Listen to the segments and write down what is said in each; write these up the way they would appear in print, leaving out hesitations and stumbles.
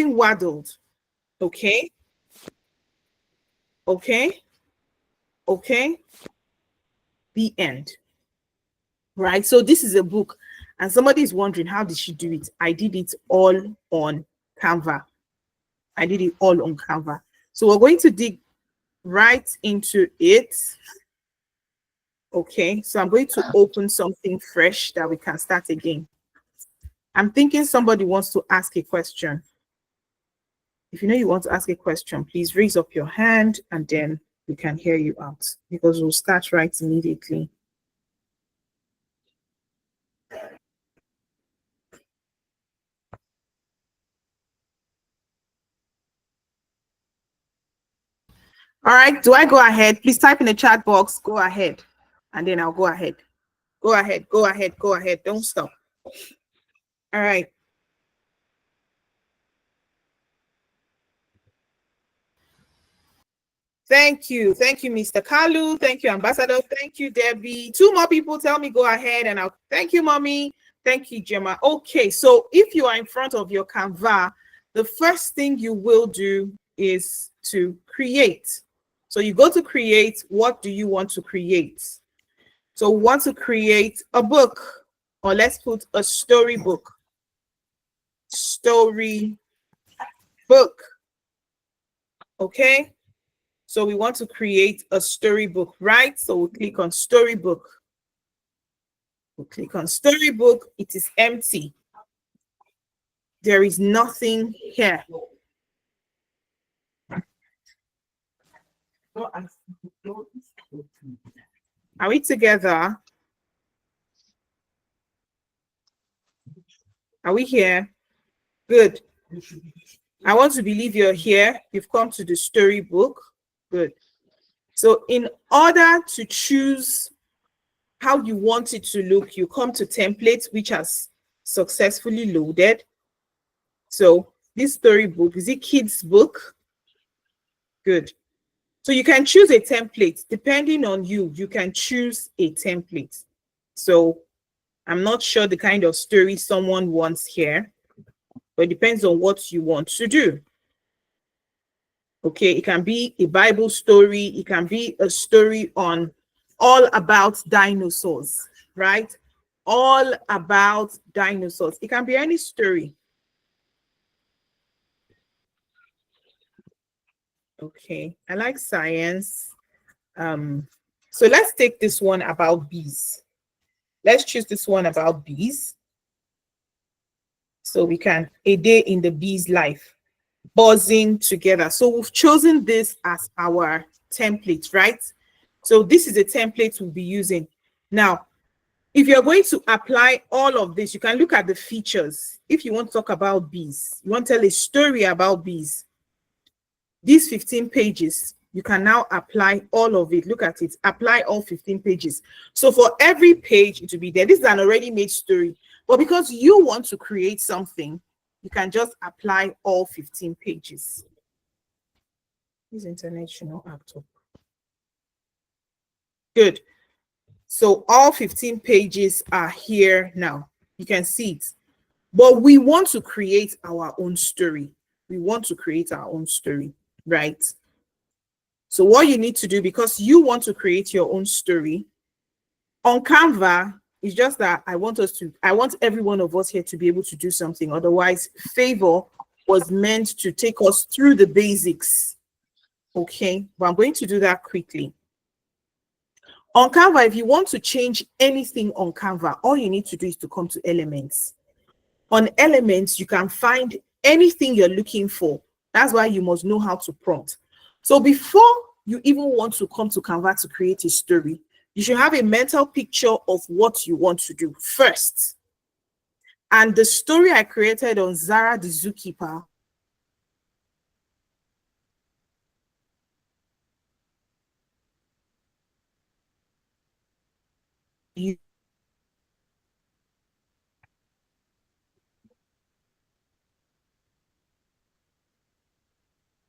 waddled. Okay. Okay. Okay. The end. Right. So this is a book, and somebody is wondering, how did she do it? I did it all on Canva. I did it all on Canva. So we're going to dig right into it. Okay. So I'm going to open something fresh that we can start again. I'm thinking somebody wants to ask a question. If you know you want to ask a question, please raise up your hand and then we can hear you out, because we'll start right immediately. All right, do I go ahead? Please type in the chat box, go ahead, and then I'll go ahead. Go ahead, go ahead, go ahead. Don't stop. All right. Thank you. Thank you, Mr. Kalu. Thank you, Ambassador. Thank you, Debbie. 2 more people tell me go ahead, and I'll thank you, Mommy. Thank you, Gemma. Okay, so if you are in front of your Canva, the first thing you will do is to create. So you go to create. What do you want to create? So we want to create a book, or let's put a storybook. Story book. Okay. So we want to create a storybook, right? So we'll click on storybook. We'll click on storybook. It is empty. There is nothing here. Are we together? Are we here? Good. I want to believe you're here. You've come to the storybook. Good. So in order to choose how you want it to look, you come to templates, which has successfully loaded. So this storybook, is it kids book? Good. So you can choose a template. Depending on you, you can choose a template. So I'm not sure the kind of story someone wants here, but it depends on what you want to do. Okay, it can be a Bible story. It can be a story on all about dinosaurs, right? All about dinosaurs. It can be any story. Okay, I like science. So let's take this one about bees. Let's choose this one about bees. So we can, a day in the bee's life, buzzing together. So we've chosen this as our template, right? So this is a template we'll be using. Now, if you're going to apply all of this, you can look at the features. If you want to talk about bees, you want to tell a story about bees, these 15 pages, you can now apply all of it. Look at it, apply all 15 pages. So for every page, it will be there. This is an already made story. But because you want to create something, you can just apply all 15 pages. This international laptop. Good. So all 15 pages are here now. You can see it. But we want to create our own story. We want to create our own story, right? So what you need to do, because you want to create your own story, on Canva, it's just that I want every one of us here to be able to do something. Otherwise, Favor was meant to take us through the basics. Okay, but I'm going to do that quickly. On Canva, if you want to change anything on Canva, all you need to do is to come to Elements. On Elements, you can find anything you're looking for. That's why you must know how to prompt. So before you even want to come to Canva to create a story, you should have a mental picture of what you want to do first. And the story I created on Zara the Zookeeper, you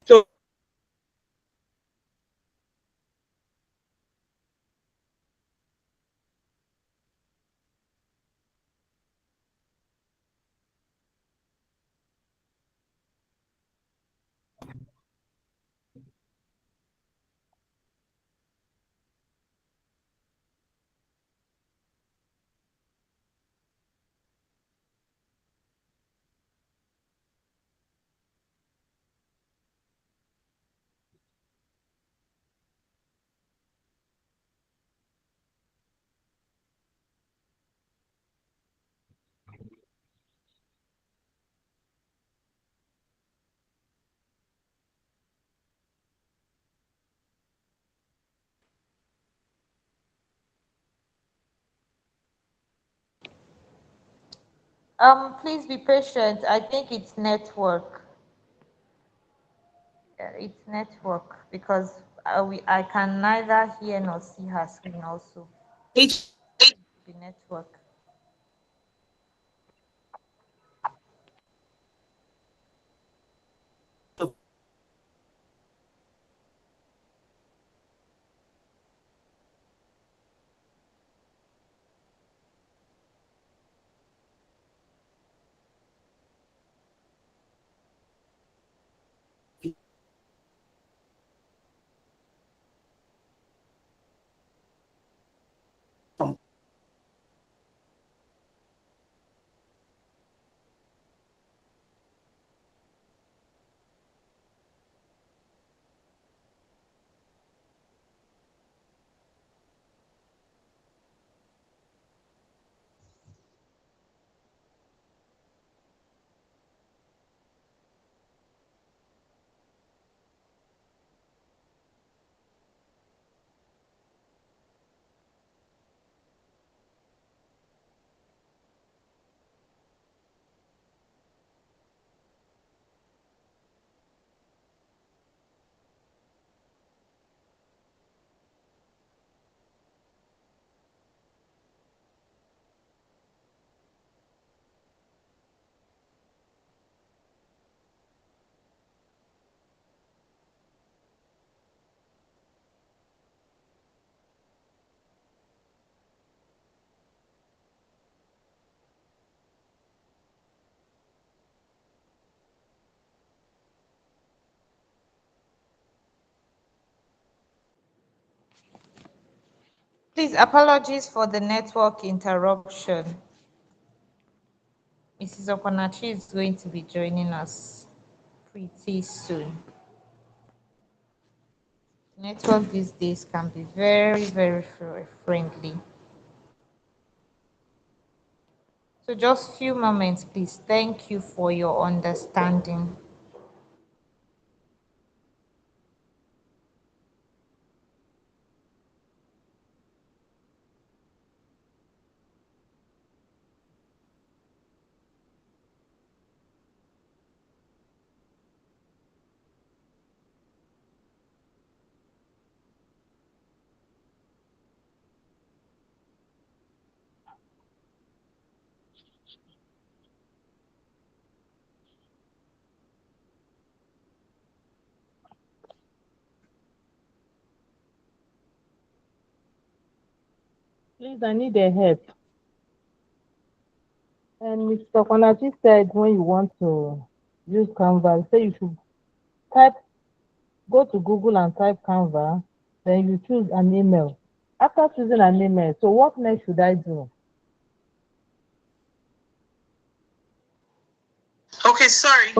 so Please be patient. I think it's network. Yeah, it's network because I can neither hear nor see her screen also. H Be network. Please, apologies for the network interruption. Mrs. Okonachi is going to be joining us pretty soon. Network these days can be very, very friendly. So just few moments, please. Thank you for your understanding. Please, I need a help. And Mr. Konachi said when you want to use Canva, say you should type, go to Google and type Canva, then you choose an email. After choosing an email, so what next should I do? Okay, sorry.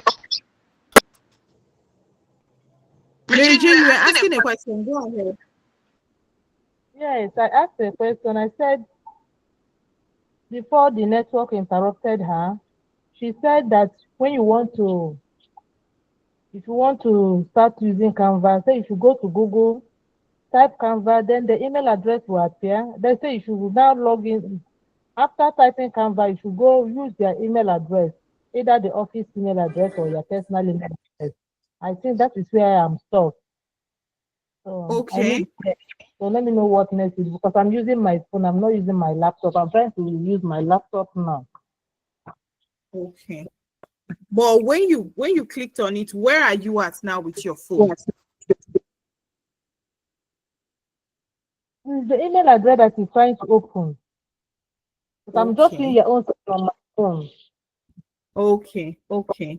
Mary Jane, you were asking a question. Go ahead. Yes, I asked a question. I said before the network interrupted her, she said that when you want to, if you want to start using Canva, say you should go to Google, type Canva, then the email address will appear. They say you should now log in. After typing Canva, you should go use their email address, either the office email address or your personal email address. I think that is where I'm stuck. So I Okay. need help. So let me know what next is because I'm using my phone. I'm not using my laptop. I'm trying to use my laptop now. Okay. But when you clicked on it, where are you at now with your phone? Yes. It's the email address that is trying to open. But I'm just seeing Okay. your own on my phone. Okay. Okay.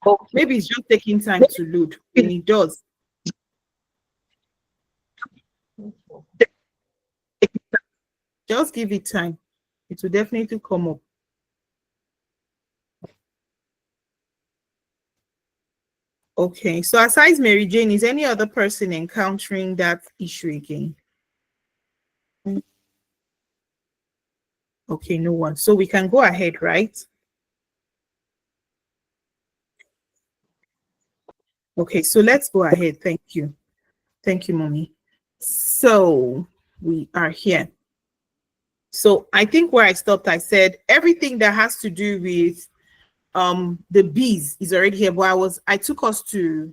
Okay. Maybe it's just taking time to load. When it does, just give it time. It will definitely come up. Okay. So aside Mary Jane, is any other person encountering that issue again? Okay, no one. So we can go ahead, right? Okay, so let's go ahead. Thank you. Thank you, mommy. So we are here. So I think where I stopped, I said everything that has to do with the bees is already here. But I took us to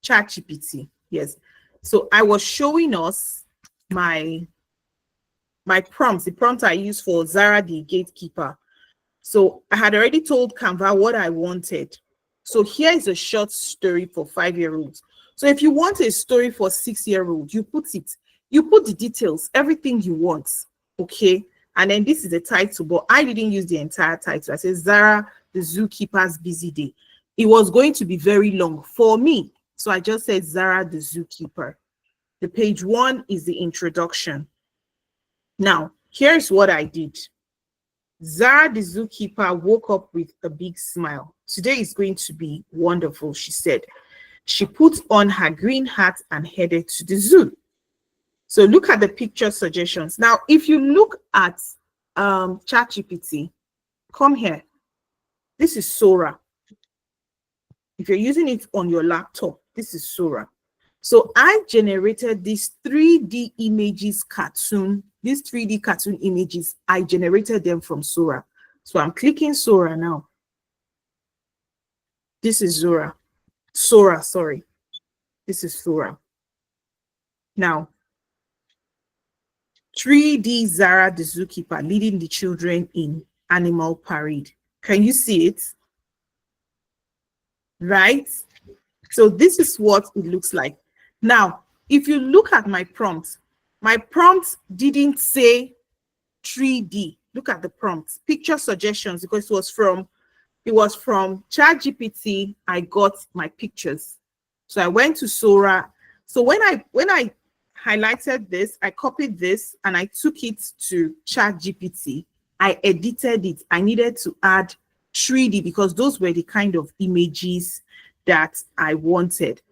ChatGPT. Yes. So I was showing us my prompts, the prompt I used for Zara the gatekeeper. So I had already told Canva what I wanted. So here is a short story for 5-year-olds. So if you want a story for 6-year-olds, you put it, you put the details, everything you want. Okay. And then this is the title, but I didn't use the entire title. I said Zara the zookeeper's busy day. It was going to be very long for me. So I just said Zara the zookeeper. The page 1 is the introduction. Now, here's what I did. Zara the zookeeper woke up with a big smile. Today is going to be wonderful, she said. She put on her green hat and headed to the zoo. So look at the picture suggestions. Now, if you look at ChatGPT, come here. This is Sora. If you're using it on your laptop, this is Sora. So I generated these 3D images cartoon. These 3D cartoon images, I generated them from Sora. So I'm clicking Sora now. This is Sora, sorry. This is Sora. Now, 3D Zara the zookeeper leading the children in animal parade. Can you see it? Right? So this is what it looks like. Now, if you look at my prompt didn't say 3D. Look at the prompt, picture suggestions, because it was from ChatGPT. I got my pictures. So I went to Sora. So when I highlighted this, I copied this and I took it to ChatGPT. I edited it. I needed to add 3D because those were the kind of images that I wanted.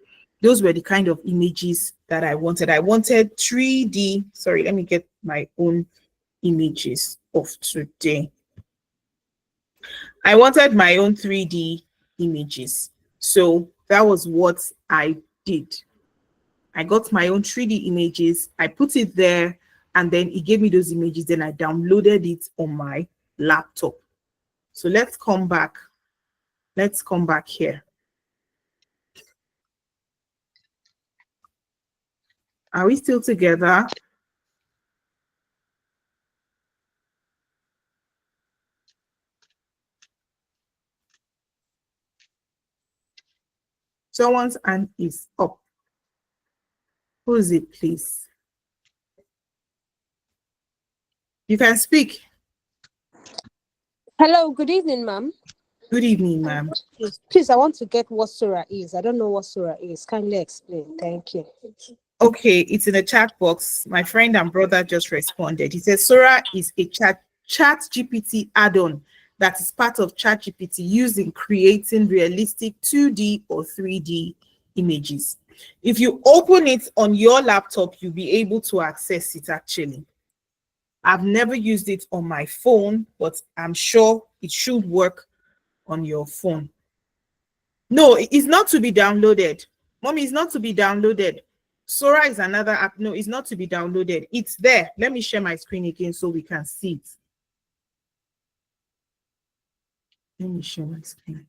Those were the kind of images that I wanted. I wanted 3D. Sorry, let me get my own images of today. I wanted my own 3D images. So that was what I did. I got my own 3D images. I put it there and then it gave me those images. Then I downloaded it on my laptop. So let's come back. Let's come back here. Are we still together? Someone's hand is up. Who is it, please? You can speak. Hello, good evening, ma'am. Good evening, ma'am. Please, I want to get what Sora is. I don't know what Sora is. Kindly explain. Thank you. Okay, it's in the chat box. My friend and brother just responded. He says Sora is a chat GPT add-on that is part of ChatGPT used in creating realistic 2D or 3D images. If you open it on your laptop, you'll be able to access it actually. I've never used it on my phone, but I'm sure it should work on your phone. No, it's not to be downloaded. Mommy, it's not to be downloaded. Sora is another app. No, it's not to be downloaded. It's there. Let me share my screen again so we can see it. Let me share my screen.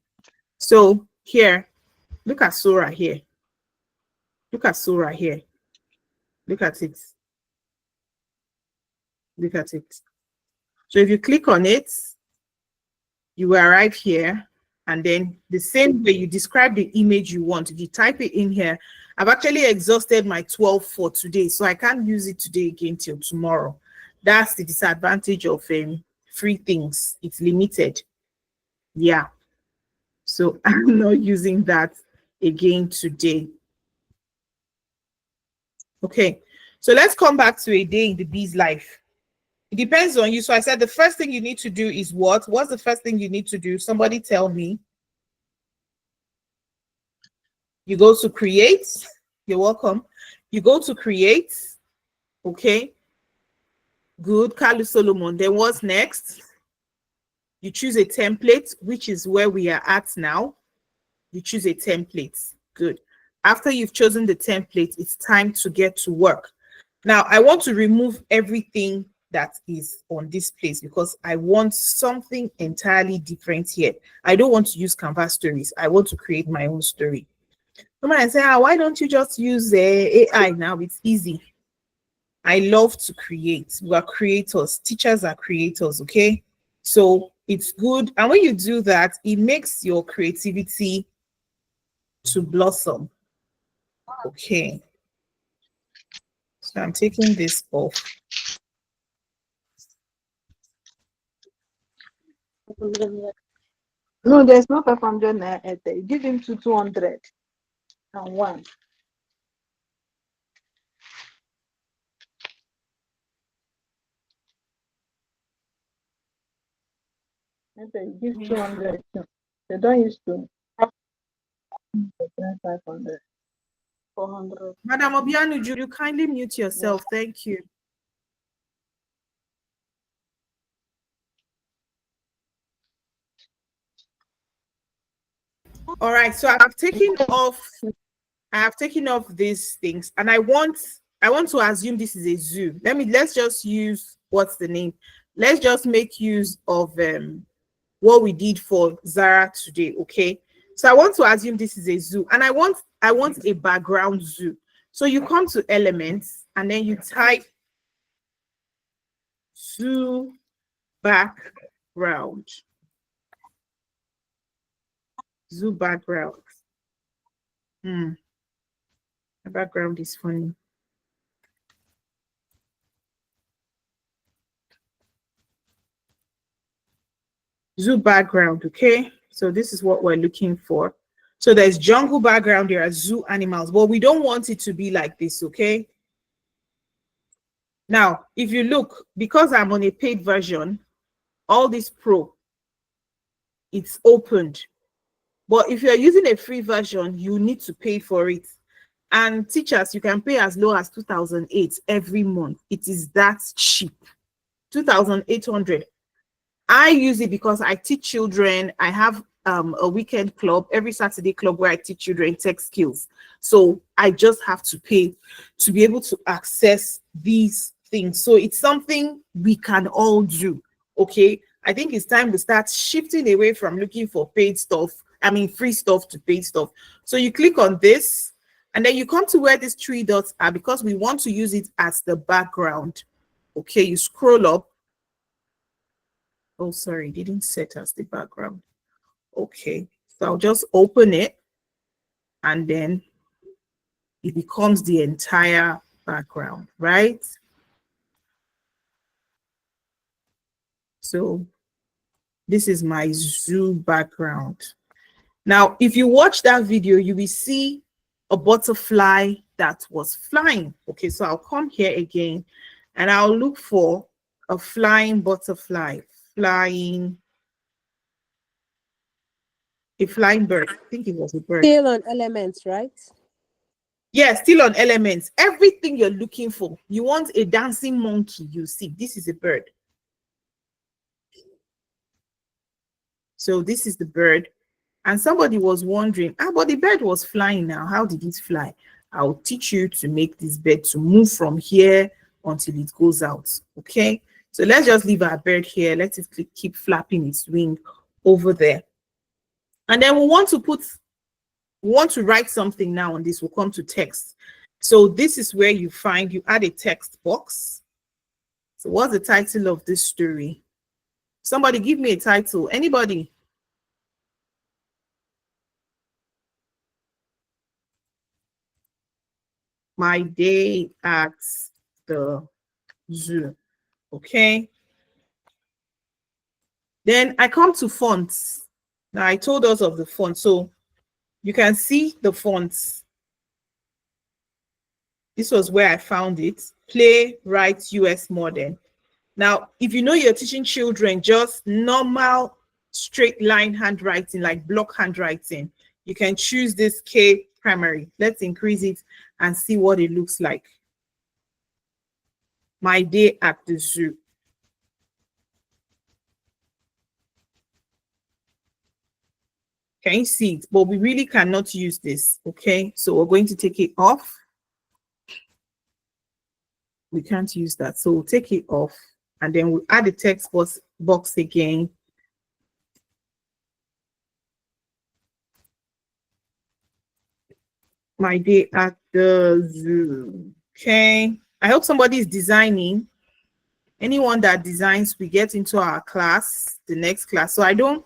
So here, look at Sora here. Look at Sora here. Look at it. Look at it. So if you click on it, you will arrive here. And then the same way you describe the image you want, if you type it in here, I've actually exhausted my 12 for today, so I can't use it today again till tomorrow. That's the disadvantage of free things. It's limited. Yeah. So I'm not using that again today. Okay. So let's come back to a day in the bee's life. It depends on you. So I said the first thing you need to do is what? What's the first thing you need to do? Somebody tell me. You go to create. You're welcome. You go to create. Okay. Good. Carlos Solomon. Then what's next? You choose a template, which is where we are at now. You choose a template. Good. After you've chosen the template, it's time to get to work. Now, I want to remove everything that is on this place because I want something entirely different here. I don't want to use Canva stories. I want to create my own story. Someone might say, why don't you just use AI now? It's easy. I love to create. We are creators. Teachers are creators, okay? So it's good. And when you do that, it makes your creativity to blossom. Okay. So I'm taking this off. No, there's no 500 naira. Give him 201. Give 200. They don't use to have 500. 400. Madam Obianu, you kindly mute yourself. Thank you. All right, so I have taken off these things, and I want to assume this is a zoo. Let's just use, what's the name? Let's just make use of what we did for Zara today, okay? So I want to assume this is a zoo, and I want a background zoo. So you come to elements and then you type zoo background. Zoo background. The background is funny. Zoo background, okay? So this is what we're looking for. So there's jungle background, there are zoo animals, but we don't want it to be like this, okay? Now, if you look, because I'm on a paid version, all this pro, it's opened. But if you're using a free version, you need to pay for it. And teachers, you can pay as low as 2008 every month. It is that cheap, 2,800. I use it because I teach children. I have a weekend club, every Saturday club where I teach children tech skills. So I just have to pay to be able to access these things. So it's something we can all do, okay? I think it's time we start shifting away from looking for paid stuff, free stuff to paid stuff. So you click on this, and then you come to where these 3 dots are because we want to use it as the background. Okay, you scroll up. Oh, sorry, didn't set as the background. Okay, so I'll just open it, and then it becomes the entire background, right? So this is my zoo background. Now, if you watch that video, you will see a butterfly that was flying. Okay, so I'll come here again, and I'll look for a flying butterfly, a flying bird. I think it was a bird. Still on elements, right? Yeah, still on elements. Everything you're looking for. You want a dancing monkey, you see. This is a bird. So this is the bird. And somebody was wondering, but the bird was flying now. How did it fly? I'll teach you to make this bird to move from here until it goes out. Okay. So let's just leave our bird here. Let it keep flapping its wing over there. And then we want to write something now on this. We'll come to text. So this is where you add a text box. So what's the title of this story? Somebody give me a title. Anybody? My day at the zoo. Okay. Then I come to fonts. Now I told us of the font. So you can see the fonts. This was where I found it. Playwright US Modern. Now, if you know you're teaching children just normal straight line handwriting, like block handwriting, you can choose this K primary. Let's increase it and see what it looks like. My day at the zoo. Can you see it? But we really cannot use this, okay? So we're going to take it off. We can't use that, so we'll take it off. and then we add the text box again. My day at the zoo. Okay. I hope somebody is designing. Anyone that designs, we get into our class, the next class. So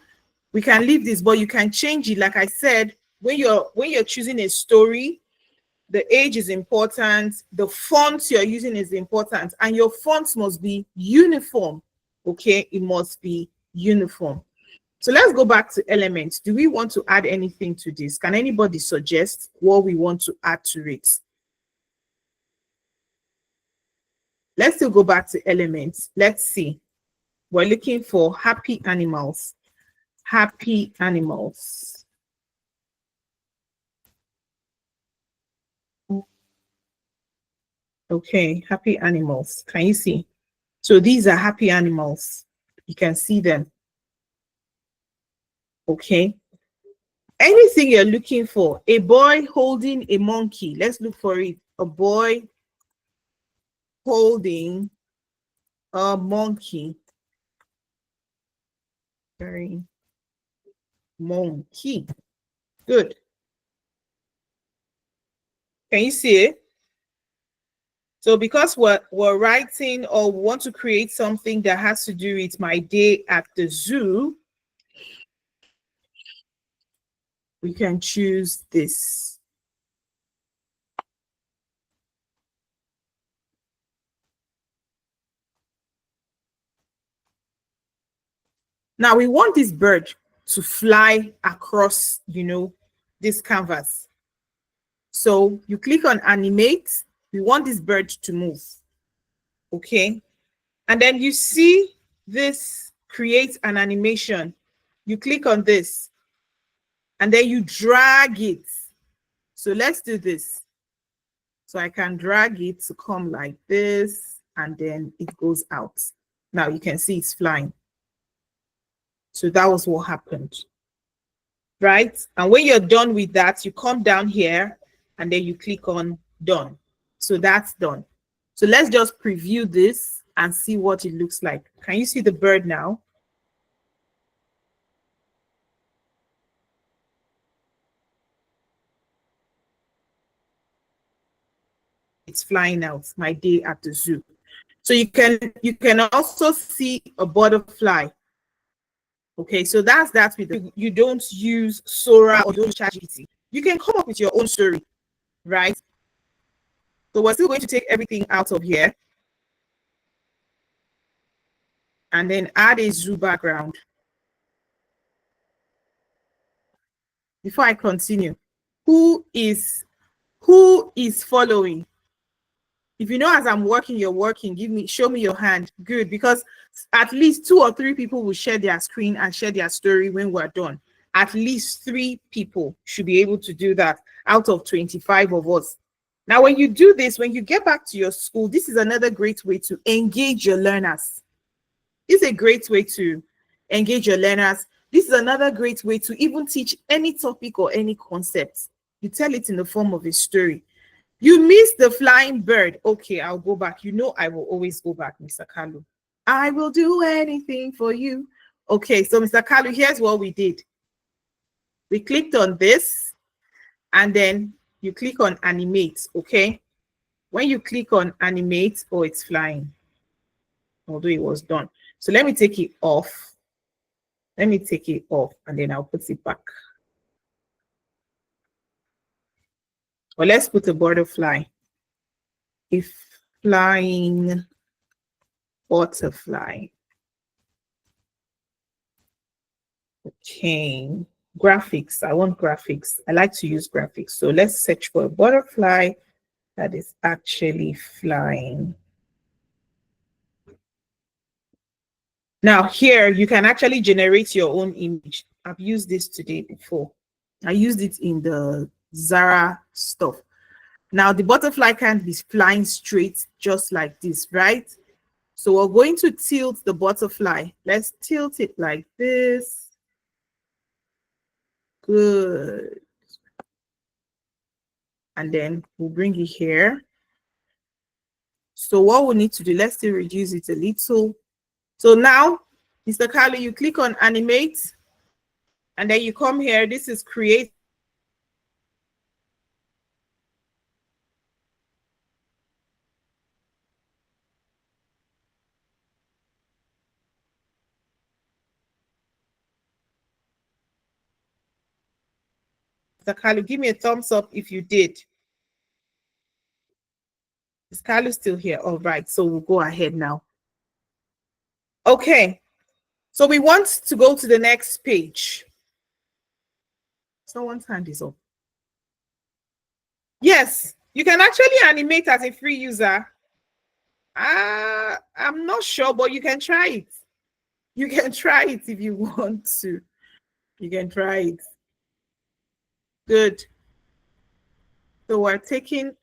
we can leave this, but you can change it. Like I said, when you're choosing a story, the age is important, the fonts you're using is important, and your fonts must be uniform. Okay, it must be uniform. So let's go back to elements. Do we want to add anything to this? Can anybody suggest what we want to add to it? Let's still go back to elements. Let's see. We're looking for happy animals. Happy animals. Okay, happy animals. Can you see? So these are happy animals. You can see them. Okay. Anything you're looking for. A boy holding a monkey. Let's look for it. A boy holding a monkey. Very monkey. Good. Can you see it? So because we're writing or want to create something that has to do with my day at the zoo, we can choose this. Now we want this bird to fly across, this canvas. So you click on animate. We want this bird to move. Okay. And then you see this create an animation. You click on this and then you drag it. So let's do this. So I can drag it to come like this and then it goes out. Now you can see it's flying. So that was what happened. Right? And when you're done with that, you come down here and then you click on done. So that's done. So let's just preview this and see what it looks like. Can you see the bird now? It's flying out, my day at the zoo. So you can also see a butterfly. Okay, so that's that with you don't use Sora or don't ChatGPT. You can come up with your own story, right? So we're still going to take everything out of here and then add a zoo background. Before I continue, who is following? If you know as I'm working, you're working, show me your hand. Good, because at least 2 or 3 people will share their screen and share their story when we're done. At least 3 people should be able to do that out of 25 of us. Now, when you do this, when you get back to your school, this is another great way to engage your learners. It's a great way to engage your learners. This is another great way to even teach any topic or any concept. You tell it in the form of a story. You missed the flying bird. Okay, I'll go back. You know I will always go back, Mr. Kalu. I will do anything for you. Okay, so Mr. Kalu, here's what we did. We clicked on this, and then you click on animate, okay? When you click on animate, oh, it's flying, although it was done. So let me take it off. Let me take it off, and then I'll put it back. Or let's put a butterfly. A flying butterfly. Okay, graphics. I want graphics. I like to use graphics. So let's search for a butterfly that is actually flying. Now here, you can actually generate your own image. I've used this today before. I used it in the Zara stuff. Now the butterfly can't be flying straight just like this, right? So we're going to tilt the butterfly. Let's tilt it like this. Good. And then we'll bring it here. So what we need to do, let's still reduce it a little. So now, Mr. Carlo, you click on animate, and then you come here. This is create. Mr. Carlo, give me a thumbs up if you did. Is Carlo still here? All right, so we'll go ahead now. Okay, so we want to go to the next page. Someone's hand is up. Yes, you can actually animate as a free user. I'm not sure, but you can try it. You can try it if you want to. You can try it. Good. So we're taking,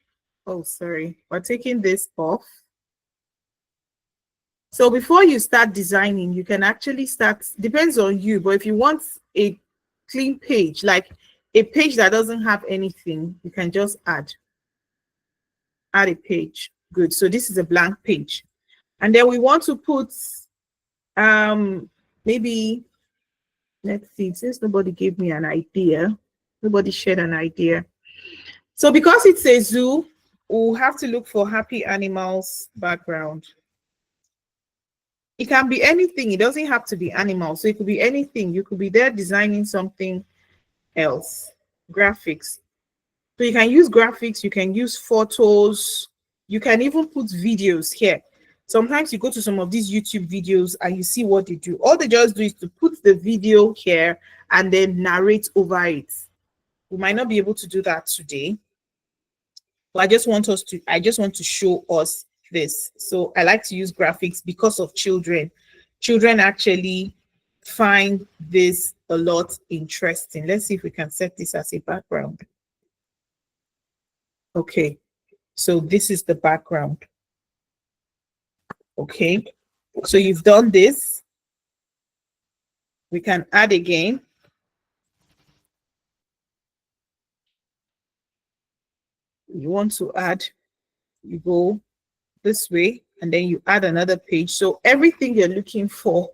oh, sorry. We're taking this off. So before you start designing, you can actually start, depends on you, but if you want a clean page, like a page that doesn't have anything, you can just add a page. Good. So this is a blank page. And then we want to put maybe, let's see, since nobody gave me an idea, nobody shared an idea. So because it's a zoo, we'll have to look for happy animals background. It can be anything. It doesn't have to be animals. So it could be anything. You could be there designing something else, graphics. So you can use graphics, you can use photos, you can even put videos here. Sometimes you go to some of these YouTube videos and you see what they do. All they just do is to put the video here and then narrate over it. We might not be able to do that today, but I just want to show us this. So I like to use graphics because of children. Children actually find this a lot interesting. Let's see if we can set this as a background. Okay, so this is the background. Okay, so you've done this. We can add again. You want to add, you go this way, and then you add another page. So everything you're looking for,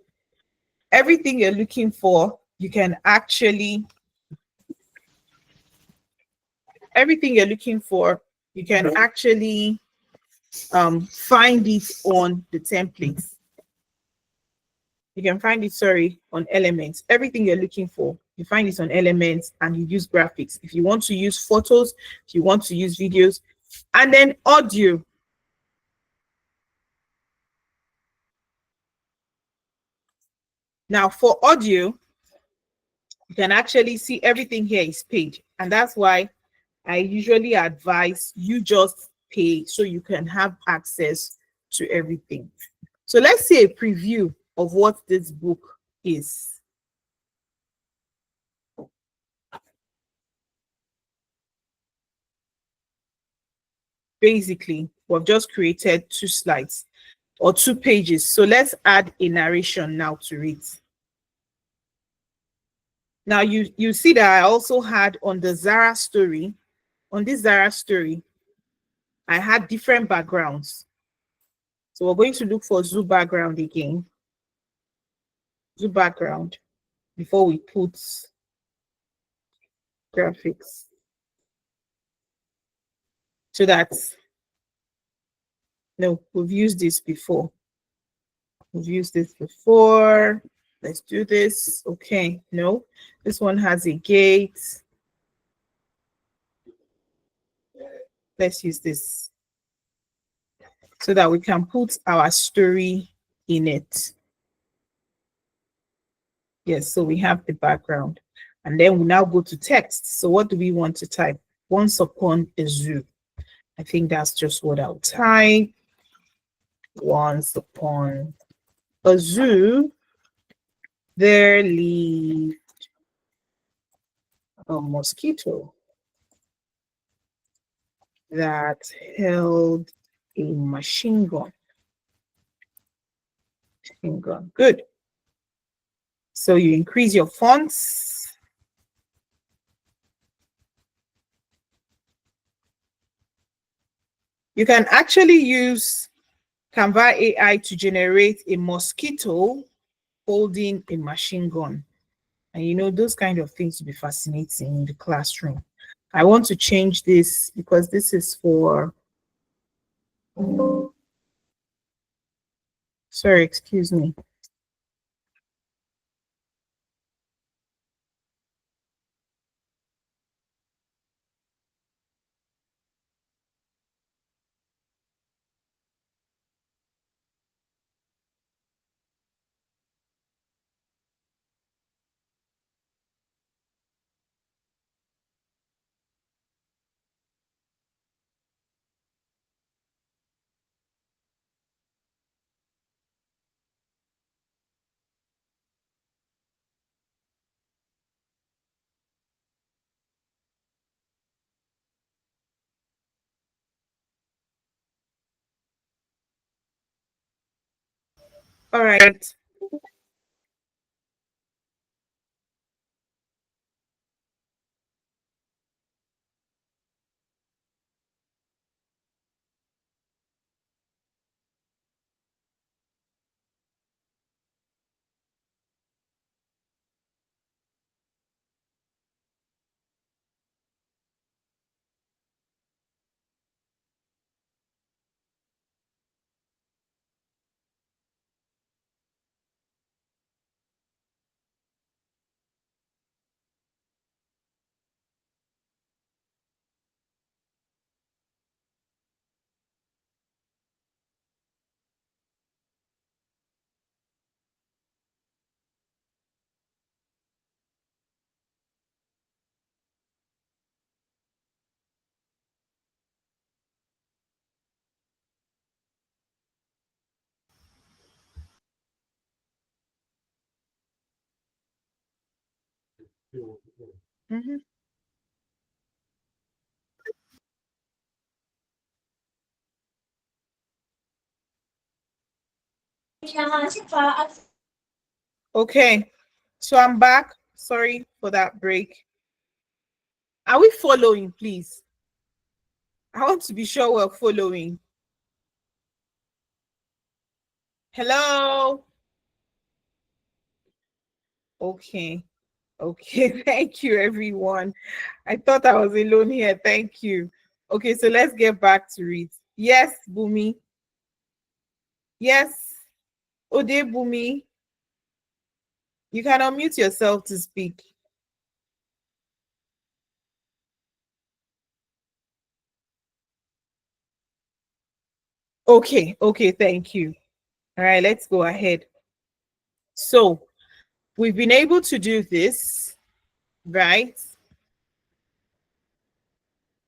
you can actually, find it on the templates. You can find it, sorry, on elements. Everything you're looking for, you find it on elements and you use graphics. If you want to use photos, if you want to use videos, and then audio. Now for audio, you can actually see everything here is paid. And that's why I usually advise you just pay so you can have access to everything. So let's see a preview of what this book is. Basically, we've just created 2 slides or 2 pages. So let's add a narration now to it. Now you see that I also had on the Zara story, on this Zara story, I had different backgrounds. So we're going to look for zoo background again. Zoo background before we put graphics. So that's, no, we've used this before. Let's do this. Okay, no, this one has a gate. Let's use this so that we can put our story in it. Yes, so we have the background. And then we now go to text. So what do we want to type? Once upon a zoo. I think that's just what I'll type. Once upon a zoo, there lived a mosquito that held a machine gun. Good. So you increase your fonts. You can actually use Canva AI to generate a mosquito holding a machine gun. And you know, those kind of things will be fascinating in the classroom. I want to change this because this is for, sorry, excuse me. All right. Mhm. Okay, so I'm back. Sorry for that break. Are we following, please? I want to be sure we're following. Hello? Okay. Okay, thank you, everyone. I thought I was alone here. Thank you. Okay, so let's get back to it. Yes, Bumi. Yes, Ode Bumi. You can unmute yourself to speak. Okay, thank you. All right, let's go ahead. So we've been able to do this, right?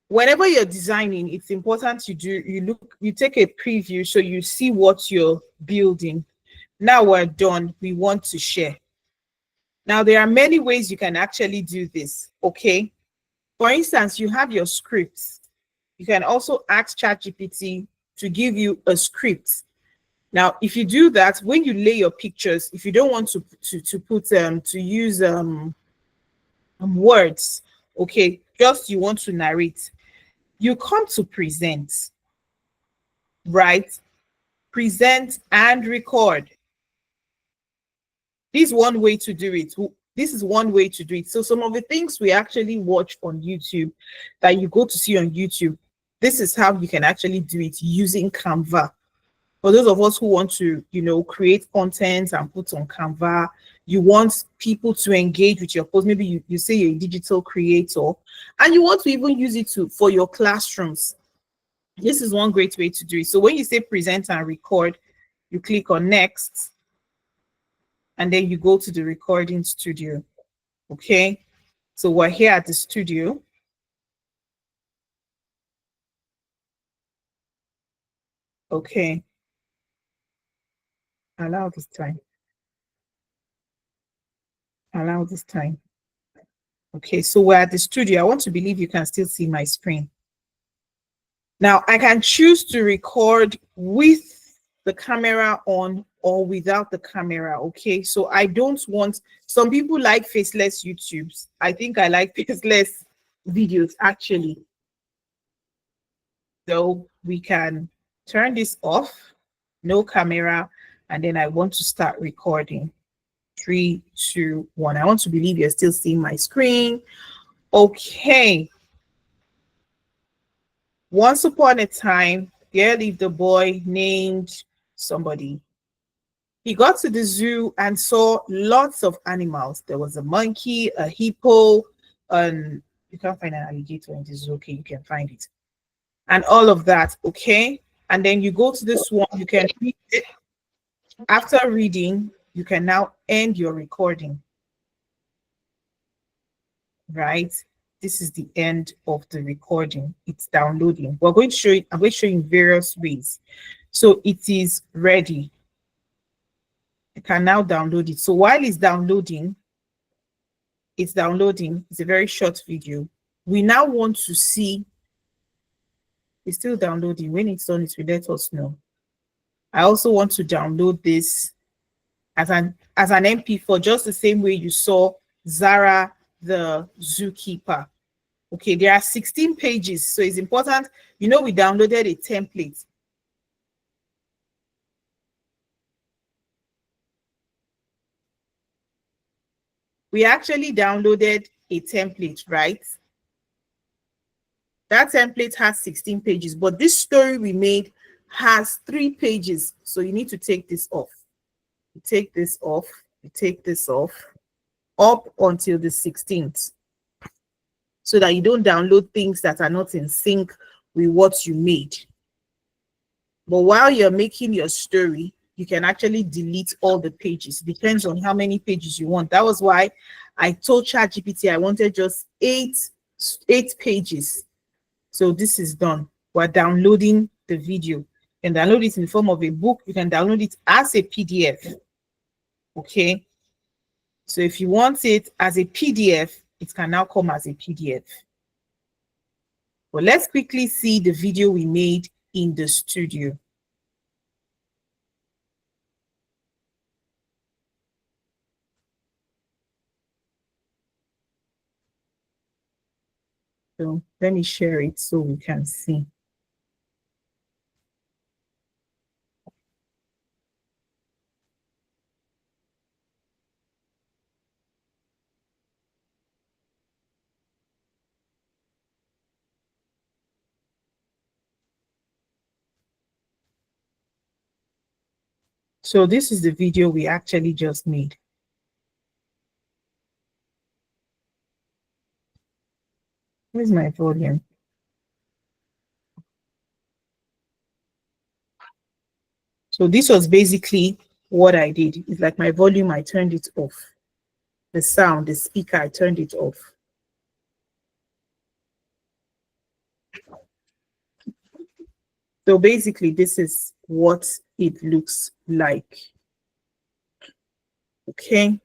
Whenever you're designing, it's important you take a preview so you see what you're building. Now we're done. We want to share. Now, there are many ways you can actually do this, okay? For instance, you have your scripts. You can also ask ChatGPT to give you a script. Now, if you do that, when you lay your pictures, if you don't want to use words, okay, just you want to narrate, you come to present, right? Present and record. This is one way to do it. This is one way to do it. So some of the things we actually watch on YouTube that you go to see on YouTube, this is how you can actually do it using Canva. For those of us who want to, create content and put on Canva, you want people to engage with your post. Maybe you say you're a digital creator and you want to even use it for your classrooms. This is one great way to do it. So when you say present and record, you click on next and then you go to the recording studio. Okay, so we're here at the studio. Okay, allow this time. Allow this time. Okay, so we're at the studio. I want to believe you can still see my screen. Now I can choose to record with the camera on or without the camera. Okay, so I don't want, some people like faceless YouTubes. I think I like faceless videos actually. So we can turn this off. no camera, and then I want to start recording. 3, 2, 1. I want to believe you're still seeing my screen. Okay. Once upon a time, there lived a boy named somebody. He got to the zoo and saw lots of animals. There was a monkey, a hippo, and you can't find an alligator in the zoo. Okay, you can find it. And all of that, okay? And then you go to this one, you can read it. After reading, you can now end your recording. Right? This is the end of the recording. It's downloading. We're going to show it. I'm going to show you in various ways. So it is ready. I can now download it. So while it's downloading, it's a very short video. We now want to see, it's still downloading. When it's done, it will let us know. I also want to download this as an MP4, just the same way you saw Zara the zookeeper. Okay, there are 16 pages, so it's important. You know, we downloaded a template. We actually downloaded a template, right? That template has 16 pages, but this story we made has 3 pages. So you need to take this off. You take this off, you take this off, up until the 16th. So that you don't download things that are not in sync with what you made. But while you're making your story, you can actually delete all the pages. It depends on how many pages you want. That was why I told ChatGPT I wanted just 8 pages. So this is done. We're downloading the video. You can download it in the form of a book. You can download it as a PDF. Okay. So if you want it as a PDF, it can now come as a PDF. But let's quickly see the video we made in the studio. So let me share it so we can see. So this is the video we actually just made. Where's my volume? So this was basically what I did. It's like my volume, I turned it off. The sound, the speaker, I turned it off. So basically, this is what it looks like. Okay.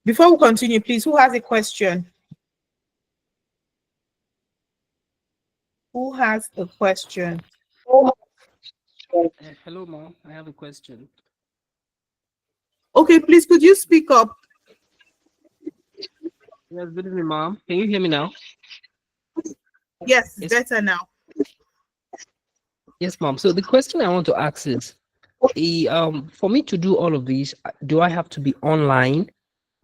Before we continue, please, who has a question? Who has a question? Hello, ma'am. I have a question. Okay, please, could you speak up? Yes, good evening, ma'am. Can you hear me now? Yes, Yes. better now. Yes, ma'am. So the question I want to ask is, for me to do all of these, do I have to be online?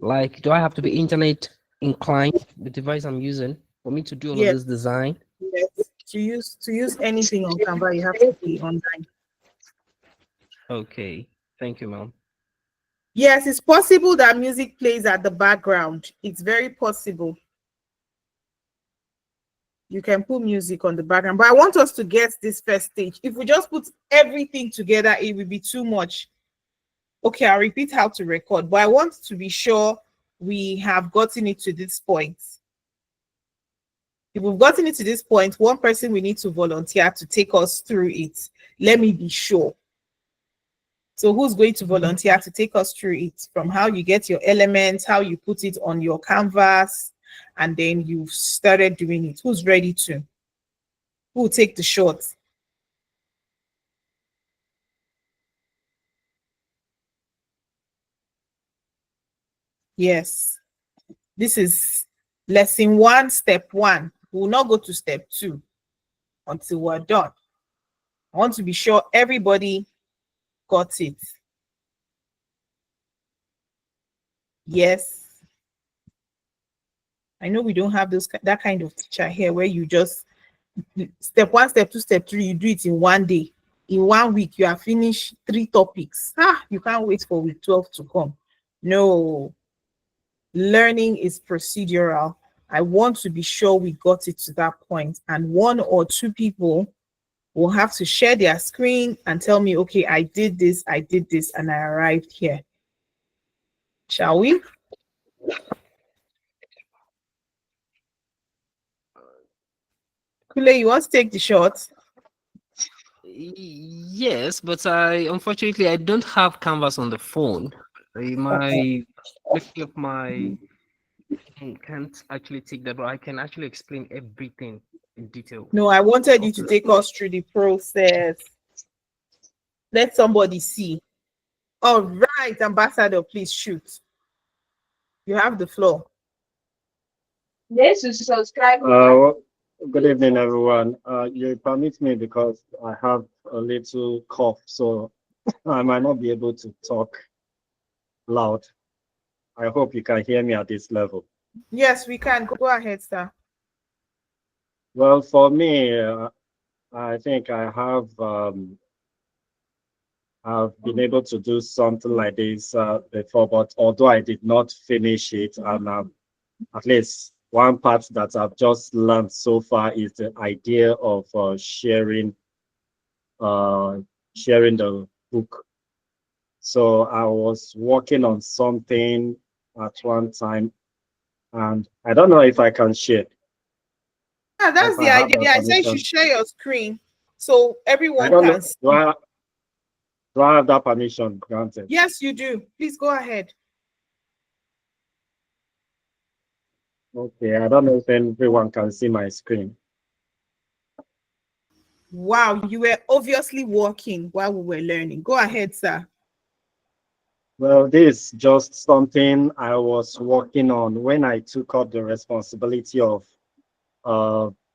Like, do I have to be internet inclined, the device I'm using, for me to do all of Yes. this design? Yes. To use anything on Canva, you have to be online. Okay. Thank you, ma'am. Yes, it's possible that music plays at the background. It's very possible. You can put music on the background, but I want us to get this first stage. If we just put everything together, it will be too much. Okay, I'll repeat how to record, but I want to be sure we have gotten it to this point. If we've gotten it to this point, one person we need to volunteer to take us through it. Let me be sure. So who's going to volunteer to take us through it, from how you get your elements, how you put it on your canvas, and then you've started doing it? Who's ready to? Who will take the shot? Yes. This is lesson 1, step 1. We will not go to step 2 until we're done. I want to be sure everybody got it. Yes. I know we don't have that kind of teacher here where you just step one, step two, step three, you do it in one day. In 1 week, you have finished 3 topics. You can't wait for week 12 to come. No, learning is procedural. I want to be sure we got it to that point, and 1 or 2 people will have to share their screen and tell me, okay, I did this, and I arrived here. Shall we? Kule, you want to take the shot? Yes, but unfortunately I don't have Canvas on the phone. My looking up my can't actually take that, but I can actually explain everything in detail. No, I wanted you to take us through the process. Let somebody see. All right, Ambassador, please shoot. You have the floor. Yes, to subscribe. Good evening, everyone. You permit me because I have a little cough, so I might not be able to talk loud. I hope you can hear me at this level. Yes, we can. Go ahead, sir. Well, for me, I think I've been able to do something like this before, but although I did not finish it, and at least one part that I've just learned so far is the idea of sharing the book. So I was working on something at one time, and I don't know if I can share. Yeah, that's If the I have idea. the I said you should permission. share your screen so I everyone don't can know. see. Do I have that permission granted? Yes, you do. Please go ahead. Okay, I don't know if everyone can see my screen. Wow, you were obviously working while we were learning. Go ahead, sir. Well, this is just something I was working on when I took up the responsibility of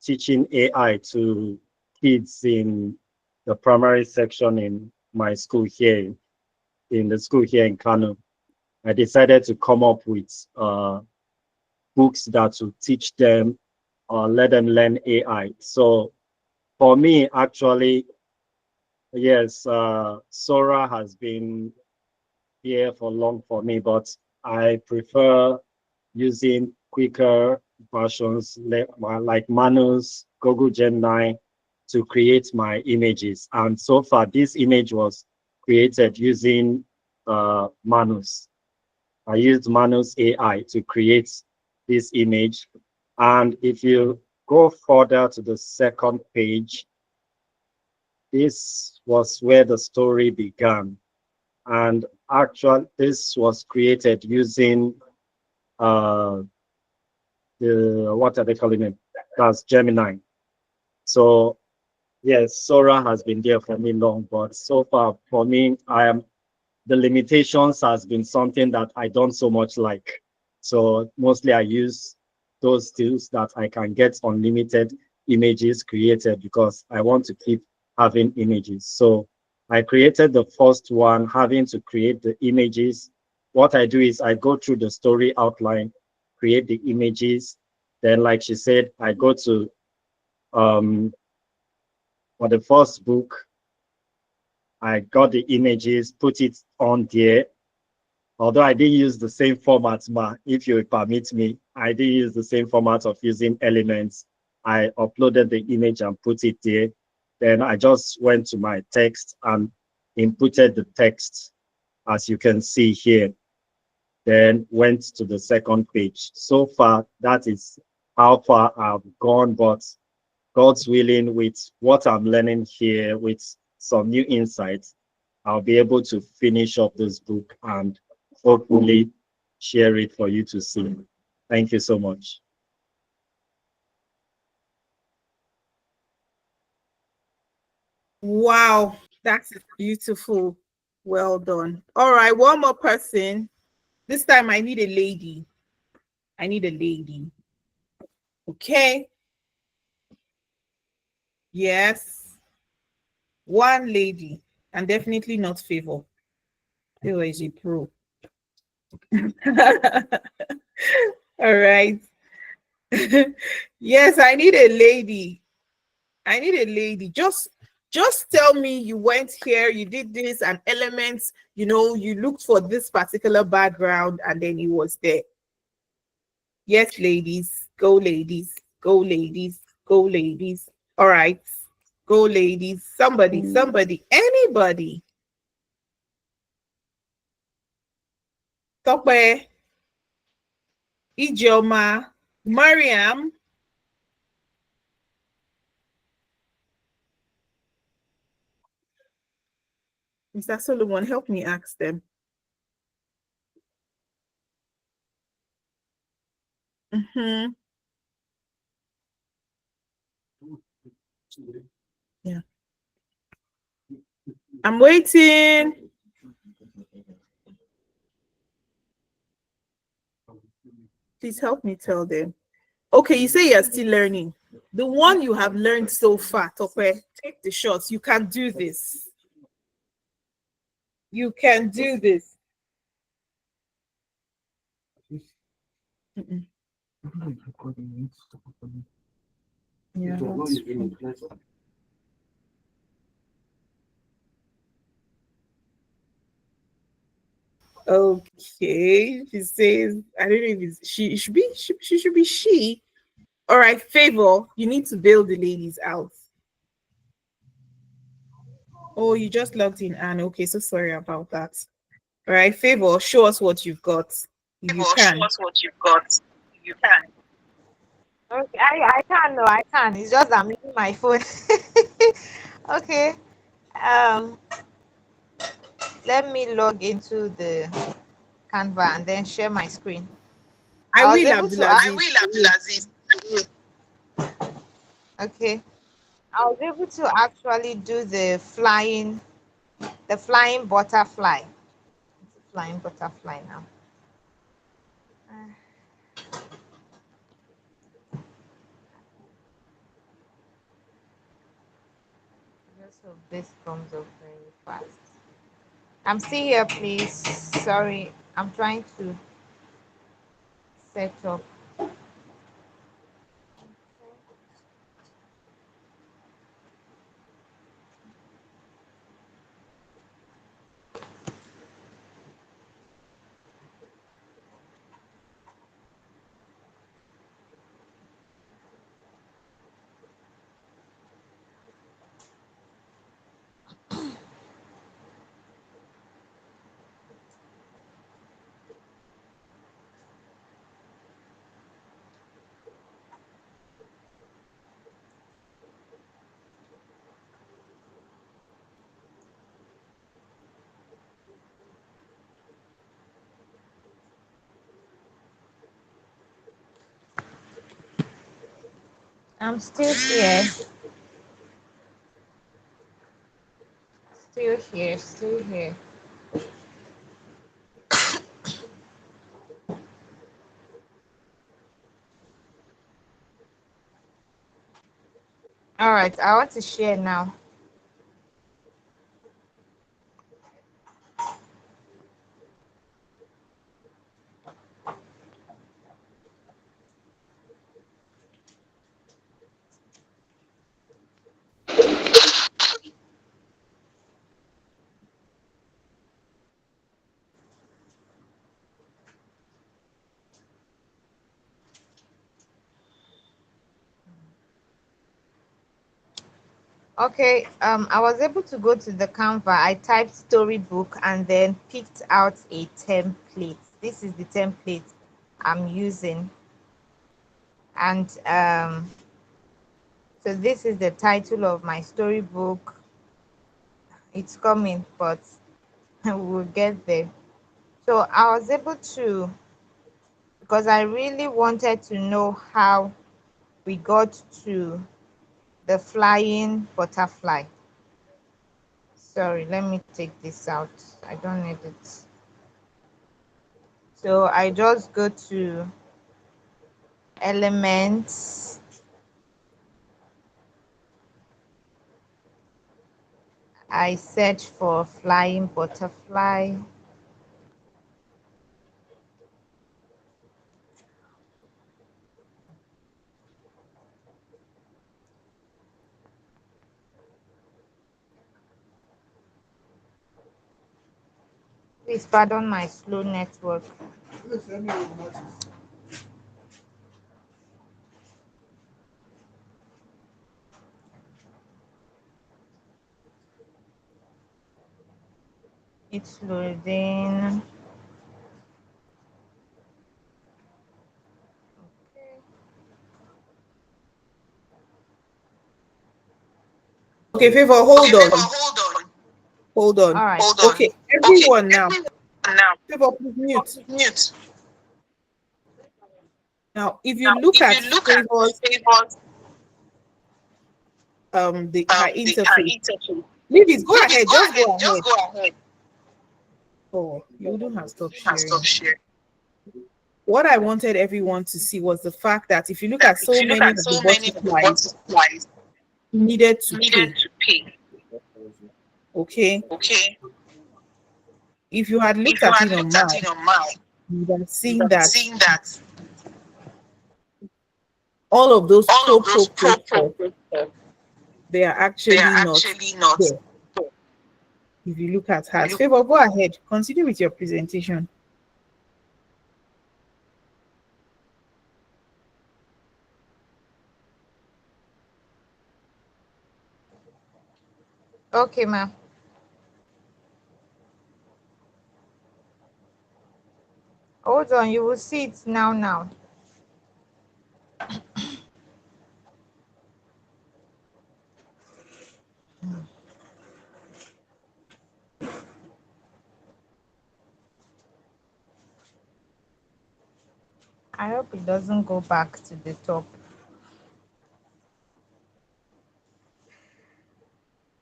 teaching AI to kids in the primary section in my school here, in the school here in Kano. I decided to come up with books that will teach them or let them learn AI. So for me, actually, yes, Sora has been here for long for me, but I prefer using quicker versions like Manus, Google Gemini to create my images. And so far, this image was created using Manus. I used Manus AI to create this image. And if you go further to the second page, this was where the story began. And actually, this was created using what are they calling it? That's Gemini. So yes, Sora has been there for me long, but so far for me, the limitations has been something that I don't so much like. So mostly I use those tools that I can get unlimited images created because I want to keep having images. So I created the first one, having to create the images. What I do is I go through the story outline, create the images. Then, like she said, I go to for the first book, I got the images, put it on there. Although I didn't use the same format, if you permit me, I did use the same format of using elements. I uploaded the image and put it there. Then I just went to my text and inputted the text, as you can see here. Then went to the second page. So far, that is how far I've gone, but God's willing, with what I'm learning here, with some new insights, I'll be able to finish up this book and hopefully share it for you to see. Thank you so much. Wow, that's beautiful. Well done. All right, one more person. This time I need a lady. I need a lady. Okay. Yes. One lady, and definitely not Favor. Favor is a pro. All right. Yes, I need a lady. I need a lady. Just tell me you went here, you did this, and elements, you looked for this particular background, and then it was there. Yes, ladies. Go, ladies. Go, ladies. Go, ladies. All right. Go, ladies. Somebody, anybody. Tope, Ijeoma, Mariam. Mr. Solomon, help me ask them. Mm-hmm. Yeah. I'm waiting. Please help me tell them. Okay, you say you're still learning. The one you have learned so far, Tope, take the shots. You can do this. You can do this. Mm-mm. Yeah, that's true. Okay, she says, I don't know if it's she. It should be she should be she. All right, Favor, you need to bail the ladies out. Oh, you just logged in, Anne. Okay, so sorry about that. All right, Favor, show us what you've got. If you Show can. us what you've got. You can. Okay, I can. No, I can. It's just I'm using my phone. Okay. Um, let me log into the Canva and then share my screen. I I was will, able to Abdulaziz. I will, Abdulaziz. okay. I was able to actually do the flying butterfly. It's a flying butterfly now. Just hope this comes up very fast. I'm still here, please. Sorry, I'm trying to set up. I'm still here. Still here. Still here. All right, I want to share now. Okay, I was able to go to the Canva. I typed storybook and then picked out a template. This is the template I'm using. And so this is the title of my storybook. It's coming, but we'll get there. So I was able to, because I really wanted to know how we got to the flying butterfly. Sorry, let me take this out. I don't need it. So I just go to elements, I search for flying butterfly. Please pardon my slow network. It's loading. Okay, Favor, hold on. Hold on. All right. Okay, everyone now. Favor, please mute. Now, if you look at Favor's her interface, ladies, go ahead. Just go ahead. Oh, you don't have stop sharing. What I wanted everyone to see was the fact that if you look at so many of the butterflies, you needed to pay. Okay. If you had looked at it on mine, you would have seen that all of those pro, they are actually not there. If you look at hers, Favor, go ahead. Continue with your presentation. Okay, ma'am. Hold on, you will see it now. I hope it doesn't go back to the top.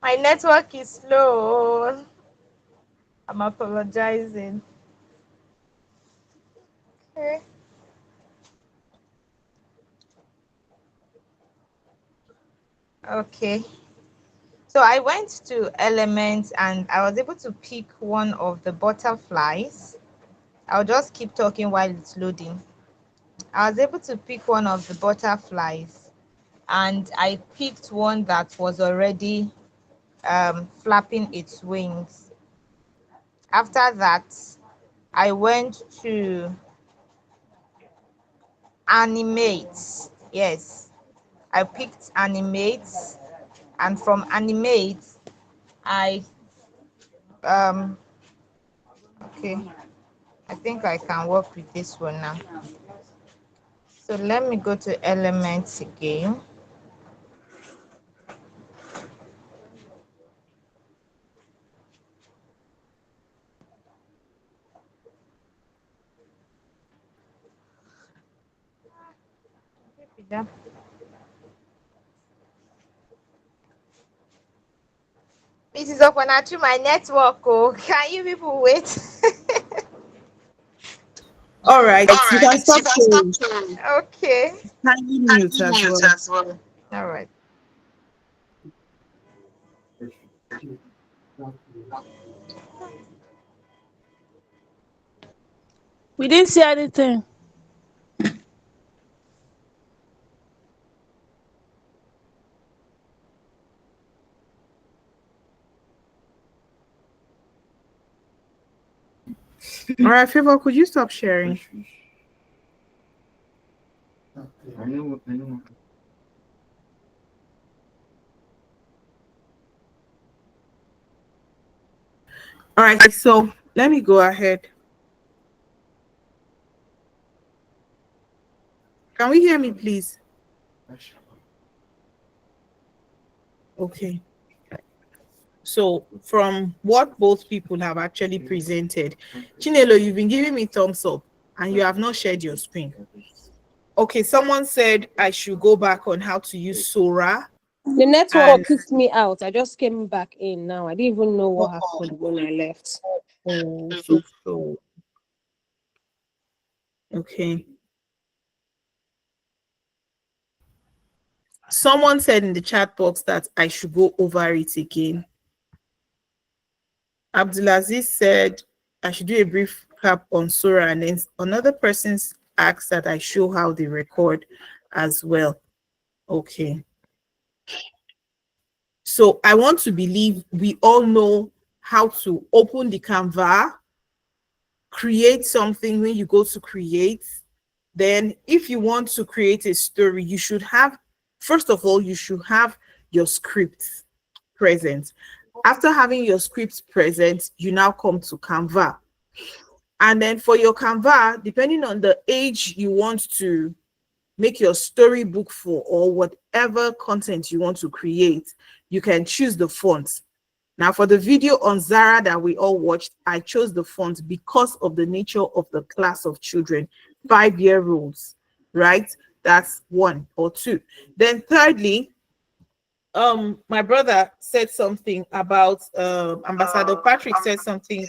My network is slow. I'm apologizing. Okay. Okay. So I went to Elements and I was able to pick one of the butterflies. I'll just keep talking while it's loading. I was able to pick one of the butterflies and I picked one that was already flapping its wings. After that, I went to animate. Yes, I picked animate, and from animate, I okay, I think I can work with this one now. So let me go to elements again. This is up on my network. Oh, can you people wait? All right, you can stop sharing. Okay. Kindly mute as well. All right. We didn't see anything. All right, Favor, could you stop sharing? All right, so let me go ahead. Can we hear me, please? Okay. So from what both people have actually presented, Chinelo, you've been giving me thumbs up and you have not shared your screen. Okay, someone said I should go back on how to use Sora. The network And kicked me out. I just came back in now. I didn't even know what happened when I left. so okay. Someone said in the chat box that I should go over it again. Abdulaziz said I should do a brief cap on Sora, and then another person's asked that I show how they record as well. Okay. So I want to believe we all know how to open the Canva, create something. When you go to create, then if you want to create a story, you should have, first of all, you should have your script present. After having your script present, you now come to Canva. And then for your Canva, depending on the age you want to make your storybook for, or whatever content you want to create, you can choose the font. Now, for the video on Zara that we all watched, I chose the font because of the nature of the class of children, 5-year-olds, right? That's 1 or 2. Then thirdly, my brother said something about Ambassador Patrick said something.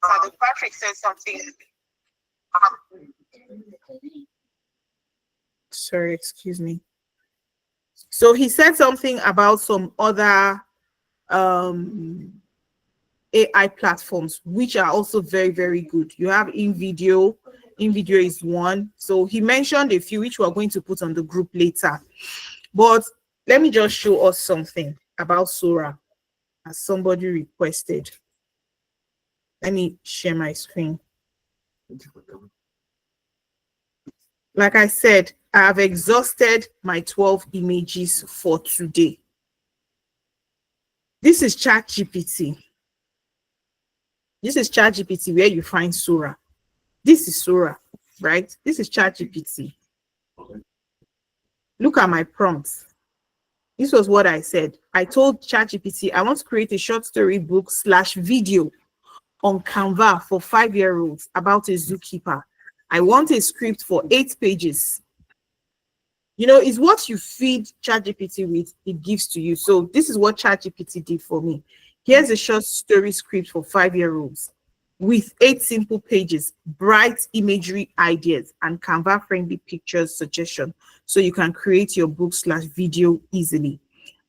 Father Patrick said something. Sorry, excuse me. So he said something about some other AI platforms, which are also very, very good. You have InVideo. InVideo is one. So he mentioned a few, which we're going to put on the group later. But let me just show us something about Sora, as somebody requested. Let me share my screen. Like I said, I have exhausted my 12 images for today. This is ChatGPT. This is ChatGPT where you find Sora. This is Sora, right? This is ChatGPT. Look at my prompts. This was what I said. I told ChatGPT I want to create a short story book / video on Canva for 5-year-olds about a zookeeper. I want a script for 8 pages. You know, it's what you feed ChatGPT with, it gives to you. So this is what ChatGPT did for me. Here's a short story script for 5-year-olds with 8 simple pages, bright imagery ideas, and Canva-friendly pictures suggestion, so you can create your book / video easily.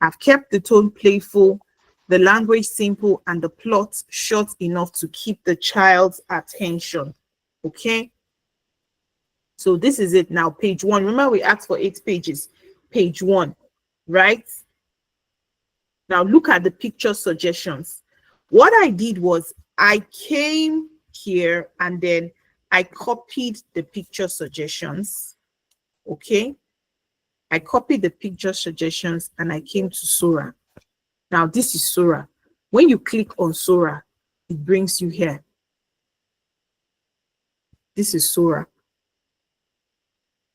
I've kept the tone playful, the language simple, and the plot short enough to keep the child's attention. Okay? So this is it now, page 1. Remember, we asked for 8 pages. Page 1, right? Now look at the picture suggestions. What I did was I came here and then I copied the picture suggestions. Okay? I copied the picture suggestions and I came to Sora. Now this is Sora. When you click on Sora, it brings you here. This is Sora.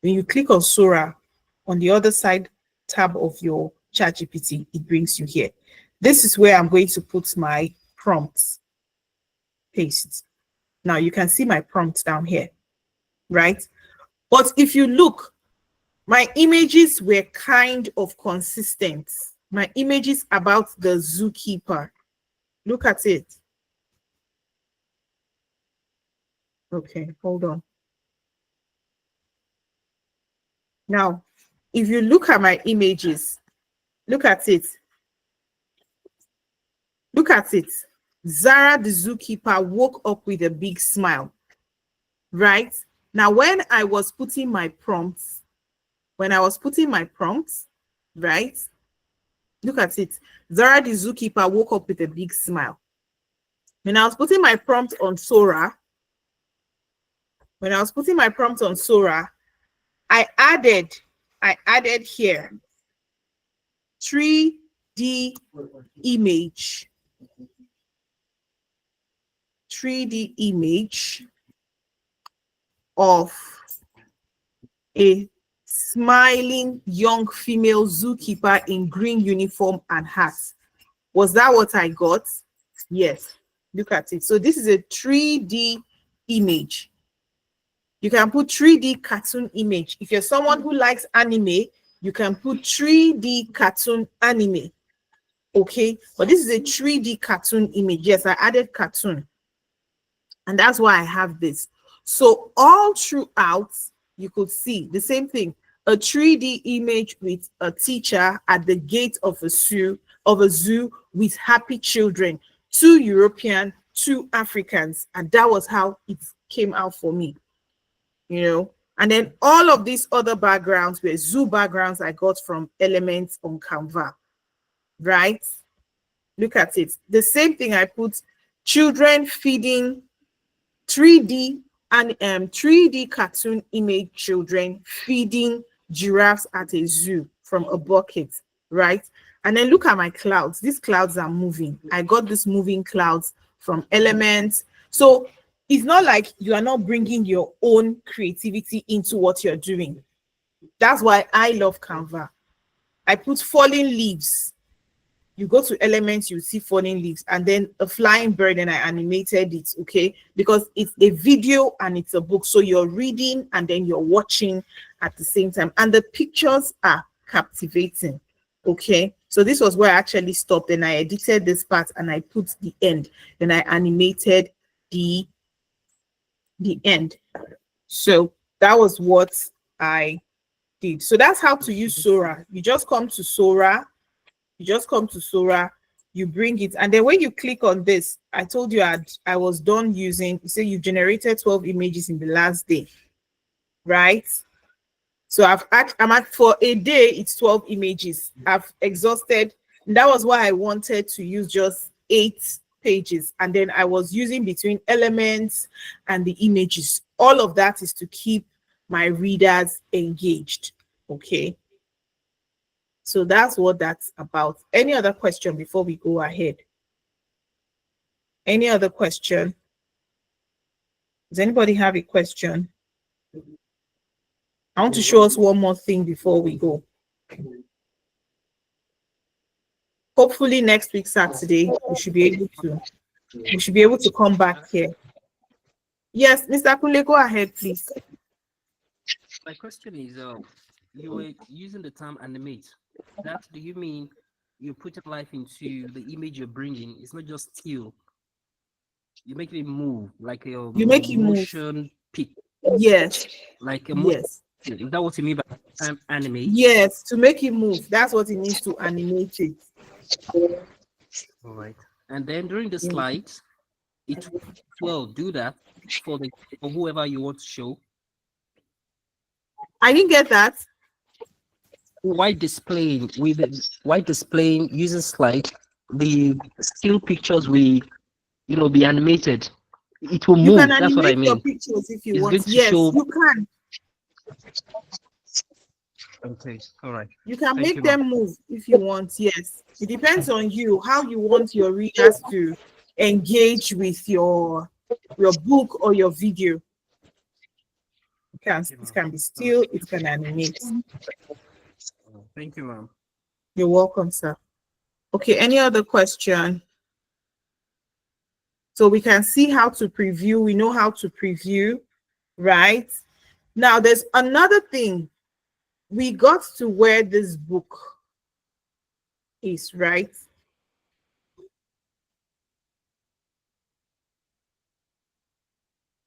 When you click on Sora, on the other side tab of your ChatGPT, it brings you here. This is where I'm going to put my prompts. Paste. Now you can see my prompts down here, right? But if you look, my images were kind of consistent. My images about the zookeeper. Look at it. Okay, hold on. Now, if you look at my images, look at it. Look at it. Zara the zookeeper woke up with a big smile, right? Now, when I was putting my prompts, right? Look at it. Zara the zookeeper woke up with a big smile. When I was putting my prompt on Sora, I added here 3D image. 3D image of a smiling young female zookeeper in green uniform and hat. Was that what I got? Yes. Look at it. So this is a 3D image. You can put 3D cartoon image. If you're someone who likes anime, you can put 3D cartoon anime. Okay, but this is a 3D cartoon image. Yes, I added cartoon. And that's why I have this. So all throughout, you could see the same thing. A 3D image with a teacher at the gate of a zoo with happy children 2 European, 2 Africans, and that was how it came out for me, you know. And then all of these other backgrounds were zoo backgrounds I got from Elements on Canva, right? Look at it. The same thing I put children feeding 3D and 3D cartoon image children feeding giraffes at a zoo from a bucket, right? And then look at my clouds. These clouds are moving. I got these moving clouds from Elements. So it's not like you are not bringing your own creativity into what you're doing. That's why I love Canva. I put falling leaves. You go to Elements, you see falling leaves, and then a flying bird, and I animated it, okay? Because it's a video and it's a book. So you're reading and then you're watching at the same time. And the pictures are captivating, okay? So this was where I actually stopped, and I edited this part and I put the end. Then I animated the end. So that was what I did. So that's how to use Sora. You just come to Sora. You bring it, and then when you click on this, I told you I was done using. You say you generated 12 images in the last day, right? So I'm at for a day. It's 12 images. I've exhausted. And that was why I wanted to use just 8 pages, and then I was using between Elements and the images. All of that is to keep my readers engaged. Okay. So that's what that's about. Any other question before we go ahead? Any other question? Does anybody have a question? I want to show us one more thing before we go. Hopefully next week, Saturday, we should be able to come back here. Yes, Mr. Kule, go ahead, please. My question is, you were using the term animate. That, do you mean you're putting life into the image you're bringing? It's not just still. You make it move, like a motion pic. Yes. Like a yes. Is that what you mean by animate? Yes, to make it move. That's what it means to animate it. All right. And then during the slides, it will do that for whoever you want to show. I didn't get that. Why displaying using slide, the still pictures will be animated. It will move. That's what I mean. Your pictures if you want. Yes, you can. Okay, all right. You can make them move if you want. Yes, it depends on you how you want your readers to engage with your book or your video. It can be still, it can animate. Thank you, ma'am. You're welcome, sir. Okay, any other question? So we can see how to preview. We know how to preview, right? Now there's another thing. We got to where this book is, right?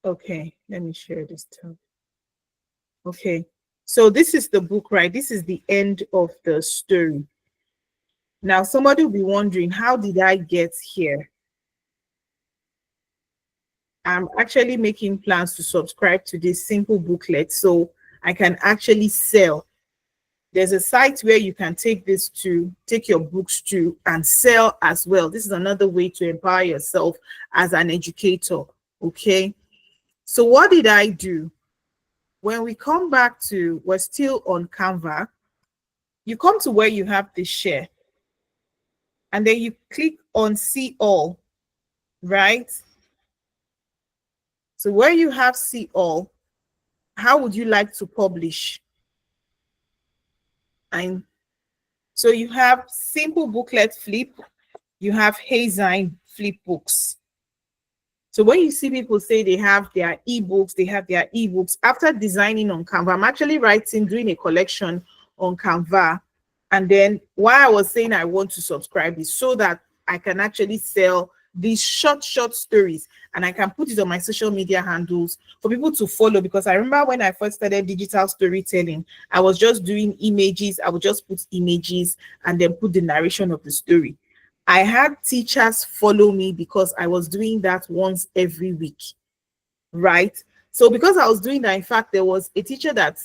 Okay, let me share this tab. Okay, so this is the book, right? This is the end of the story. Now, somebody will be wondering, how did I get here? I'm actually making plans to subscribe to this simple booklet so I can actually sell. There's a site where you can take your books to and sell as well. This is another way to empower yourself as an educator, okay? So what did I do? When we come back to, we're still on Canva, you come to where you have the share, and then you click on see all, right? So where you have see all, how would you like to publish? And so you have simple booklet flip, you have Hazine flip books. So when you see people say they have their ebooks, after designing on Canva, I'm actually doing a collection on Canva. And then why I was saying I want to subscribe is so that I can actually sell these short stories, and I can put it on my social media handles for people to follow. Because I remember when I first started digital storytelling, I was just doing images. I would just put images and then put the narration of the story. I had teachers follow me because I was doing that once every week, right? So because I was doing that, in fact, there was a teacher that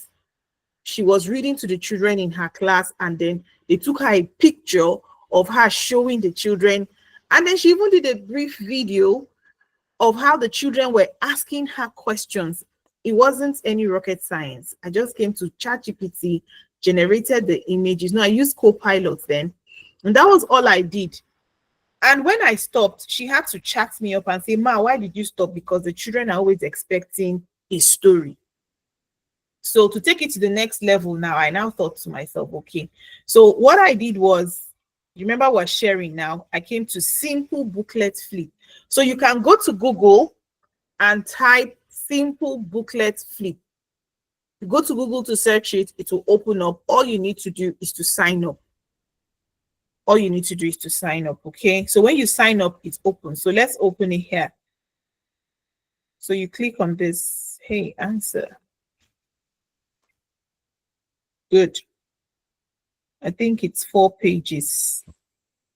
she was reading to the children in her class, and then they took her a picture of her showing the children. And then she even did a brief video of how the children were asking her questions. It wasn't any rocket science. I just came to ChatGPT, generated the images. No, I used Copilot then. And that was all I did. And when I stopped, she had to chat me up and say, Ma, why did you stop? Because the children are always expecting a story. So to take it to the next level now, I now thought to myself, okay, so what I did was, you remember we're sharing now, I came to simple booklet flip. So you can go to Google and type simple booklet flip. You go to Google to search it, it will open up. All you need to do is to sign up. All you need to do is to sign up, okay? So when you sign up, it's open. So let's open it here. So you click on this, hey, answer. Good. I think it's 4 pages.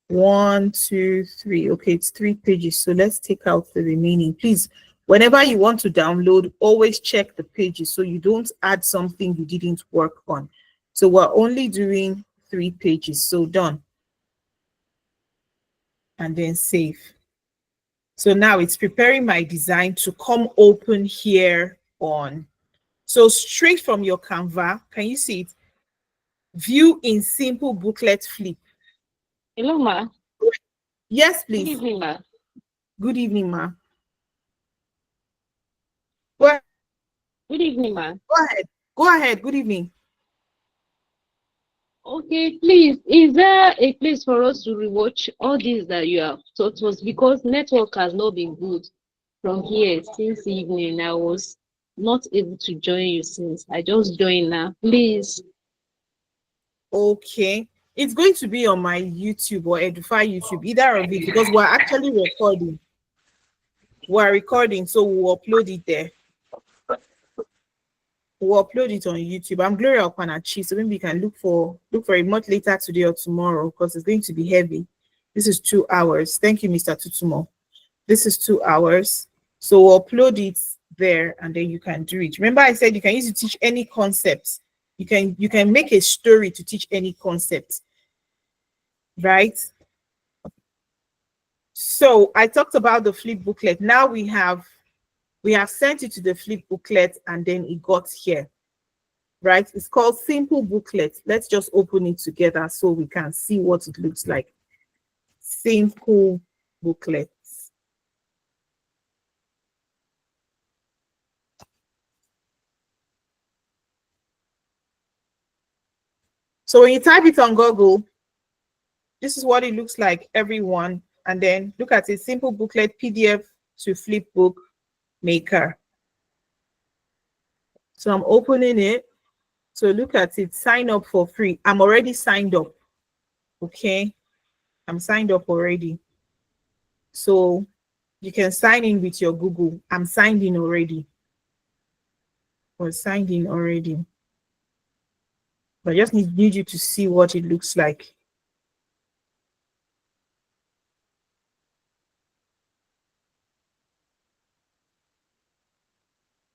1, 2, 3. Okay, it's 3 pages. So let's take out the remaining. Please, whenever you want to download, always check the pages so you don't add something you didn't work on. So we're only doing 3 pages. So done. And then save. So now it's preparing my design to come open here on. So straight from your Canva, can you see it? View in simple booklet flip. Hello, ma. Yes, Good please. evening, ma. Good evening, ma. Go Good evening, ma. ahead. Go ahead. Good evening. Okay, please, is there a place for us to rewatch all these that you have taught us? Because network has not been good from here since evening. I was not able to join you since I just joined now. Please. Okay. It's going to be on my YouTube or Edify YouTube, either of it, because we're actually recording. We're recording, so we'll upload it there. We'll upload it on YouTube. I'm Gloria Opanachi, so maybe you can look for it much later today or tomorrow, because it's going to be heavy. This is 2 hours. Thank you, Mr. Tutumo. This is 2 hours. So we'll upload it there, and then you can do it. Remember, I said you can use it to teach any concepts. You can make a story to teach any concept, right? So I talked about the flip booklet. Now we have sent it to the flip booklet, and then it got here, right? It's called simple booklet. Let's just open it together so we can see what it looks like. Simple booklet. So when you type it on Google, this is what it looks like, everyone. And then look at it, simple booklet, PDF to flip book maker. So I'm opening it. So look at it, sign up for free. I'm already signed up, okay? I'm signed up already. So you can sign in with your Google. I'm signed in already. Or signed in already. But I just need you to see what it looks like.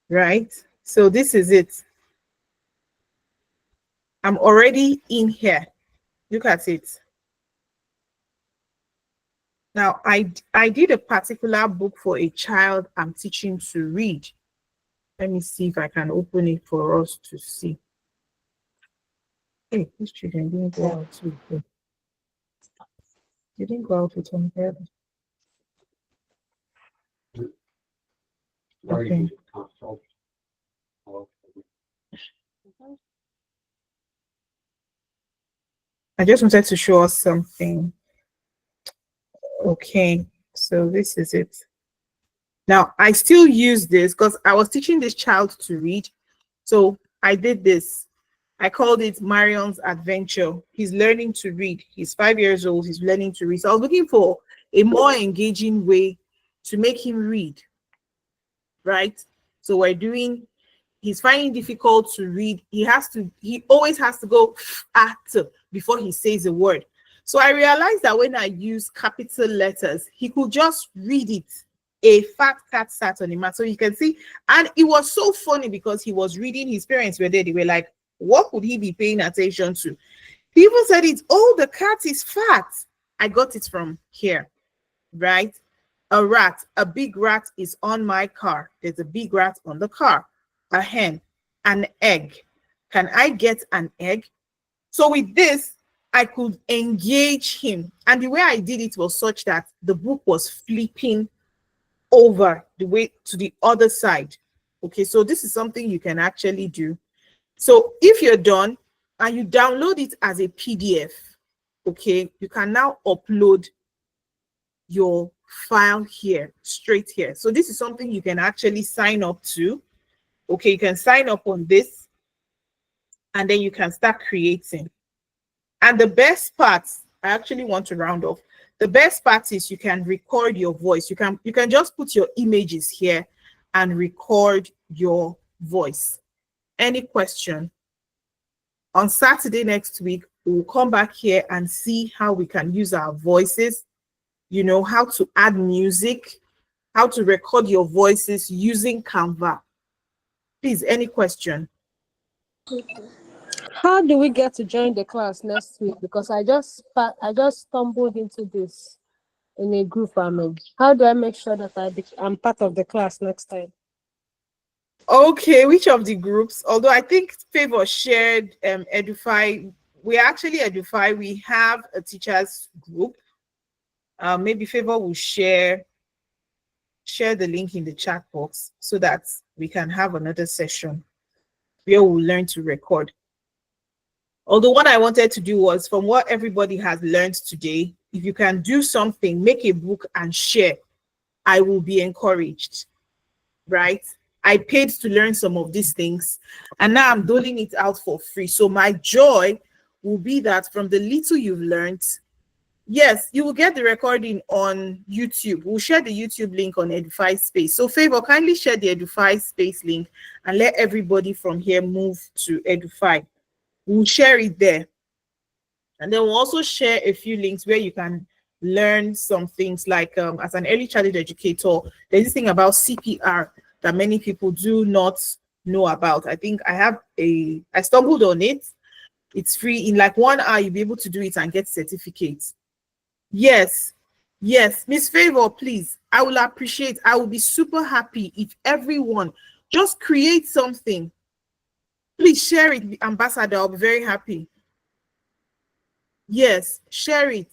Right? So this is it. I'm already in here. Look at it. Now, I did a particular book for a child I'm teaching to read. Let me see if I can open it for us to see. Hey, these children didn't go out too. They didn't go out with some bed. Okay. I just wanted to show us something. Okay, so this is it. Now, I still use this because I was teaching this child to read. So I did this. I called it Marion's Adventure. He's learning to read. He's 5 years old. He's learning to read. So I was looking for a more engaging way to make him read, right? So he's finding difficult to read. He always has to go at before he says a word. So I realized that when I use capital letters, he could just read it. A fat cat sat on the mat. So you can see, and it was so funny because he was reading, his parents were there, they were like, what could he be paying attention to? He even said it, oh, the cat is fat. I got it from here, right? A rat, a big rat is on my car. There's a big rat on the car. A hen, an egg. Can I get an egg? So with this, I could engage him. And the way I did it was such that the book was flipping over the way to the other side. Okay, so this is something you can actually do. So if you're done and you download it as a PDF, okay, you can now upload your file here, straight here. So this is something you can actually sign up to. Okay, you can sign up on this and then you can start creating. And the best part, I actually want to round off. The best part is you can record your voice. You can just put your images here and record your voice. Any question? On Saturday next week, we'll come back here and see how we can use our voices, you know, how to add music, how to record your voices using Canva. Please, any question? How do we get to join the class next week? Because I just stumbled into this in a group I'm in. How do I make sure that I'm part of the class next time? Okay, which of the groups? Although I think Favor shared Edify. We actually Edify. We have a teachers group. Maybe Favor will share the link in the chat box so that we can have another session where we'll learn to record. Although what I wanted to do was, from what everybody has learned today, if you can do something, make a book and share, I will be encouraged, right? I paid to learn some of these things and now I'm doling it out for free. So my joy will be that from the little you've learned, yes, you will get the recording on YouTube. We'll share the YouTube link on Edify Space. So Favor, kindly share the Edify Space link and let everybody from here move to Edify. We'll share it there. And then we'll also share a few links where you can learn some things like as an early childhood educator, there's this thing about CPR that many people do not know about. I think I stumbled on it. It's free. In like 1 hour, you'll be able to do it and get certificates. Yes, Miss Favor, please. I will appreciate, I will be super happy if everyone just create something. Please share it, Ambassador. I'll be very happy. Yes, share it.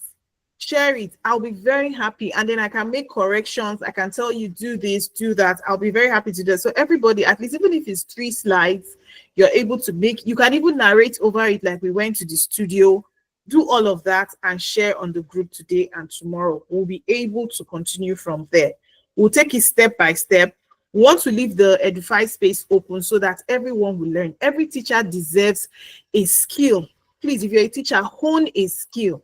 I'll be very happy. And then I can make corrections. I can tell you, do this, do that. I'll be very happy to do that. So everybody, at least even if it's 3 slides, you're able to make, you can even narrate over it like we went to the studio. Do all of that and share on the group today and tomorrow. We'll be able to continue from there. We'll take it step by step. We want to leave the Edify Space open so that everyone will learn. Every teacher deserves a skill. Please, if you're a teacher, hone a skill.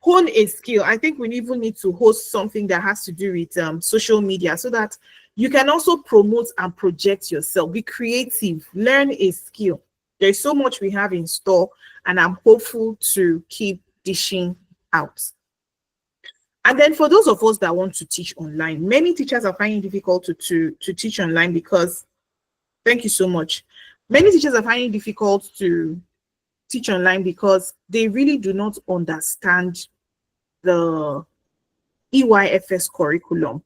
Hone a skill. I think we even need to host something that has to do with social media so that you can also promote and project yourself. Be creative. Learn a skill. There's so much we have in store, and I'm hopeful to keep dishing out. And then for those of us that want to teach online, many teachers are finding it difficult to teach online because, thank you so much. Many teachers are finding it difficult to teach online because they really do not understand the EYFS curriculum,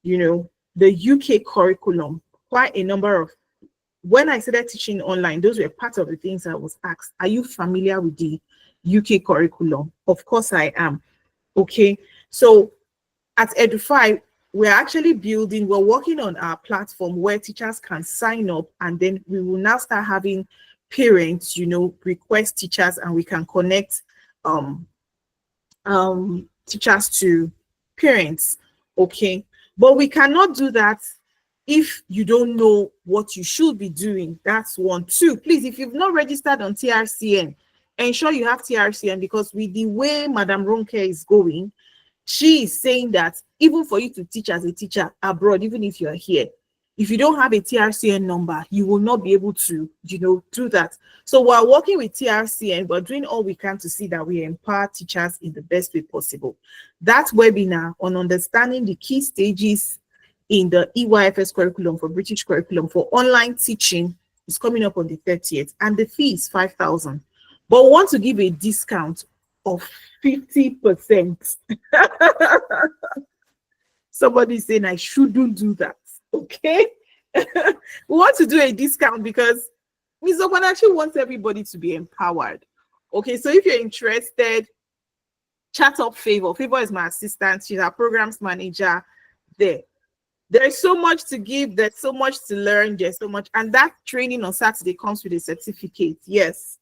you know, the UK curriculum. Quite a number of, when I started teaching online, those were part of the things I was asked. Are you familiar with the UK curriculum? Of course I am. Okay, so at Edify, we're actually we're working on our platform where teachers can sign up, and then we will now start having parents, you know, request teachers, and we can connect teachers to parents. Okay, but we cannot do that if you don't know what you should be doing. That's 1. 2, please, if you've not registered on TRCN, ensure you have TRCN, because with the way Madam Ronke is going, she is saying that even for you to teach as a teacher abroad, even if you're here, If you don't have a TRCN number, you will not be able to, do that. So we're working with TRCN, but doing all we can to see that we empower teachers in the best way possible. That webinar on understanding the key stages in the EYFS curriculum for British curriculum for online teaching is coming up on the 30th, and the fee is 5,000. But we want to give a discount of 50%. Somebody's saying I shouldn't do that. Okay. We want to do a discount because Ms. Obanachi wants everybody to be empowered. Okay, so if you're interested, chat up Favor. Favor is my assistant. She's our programs manager there. There's so much to give. There's so much to learn. There's so much. And that training on Saturday comes with a certificate. Yes.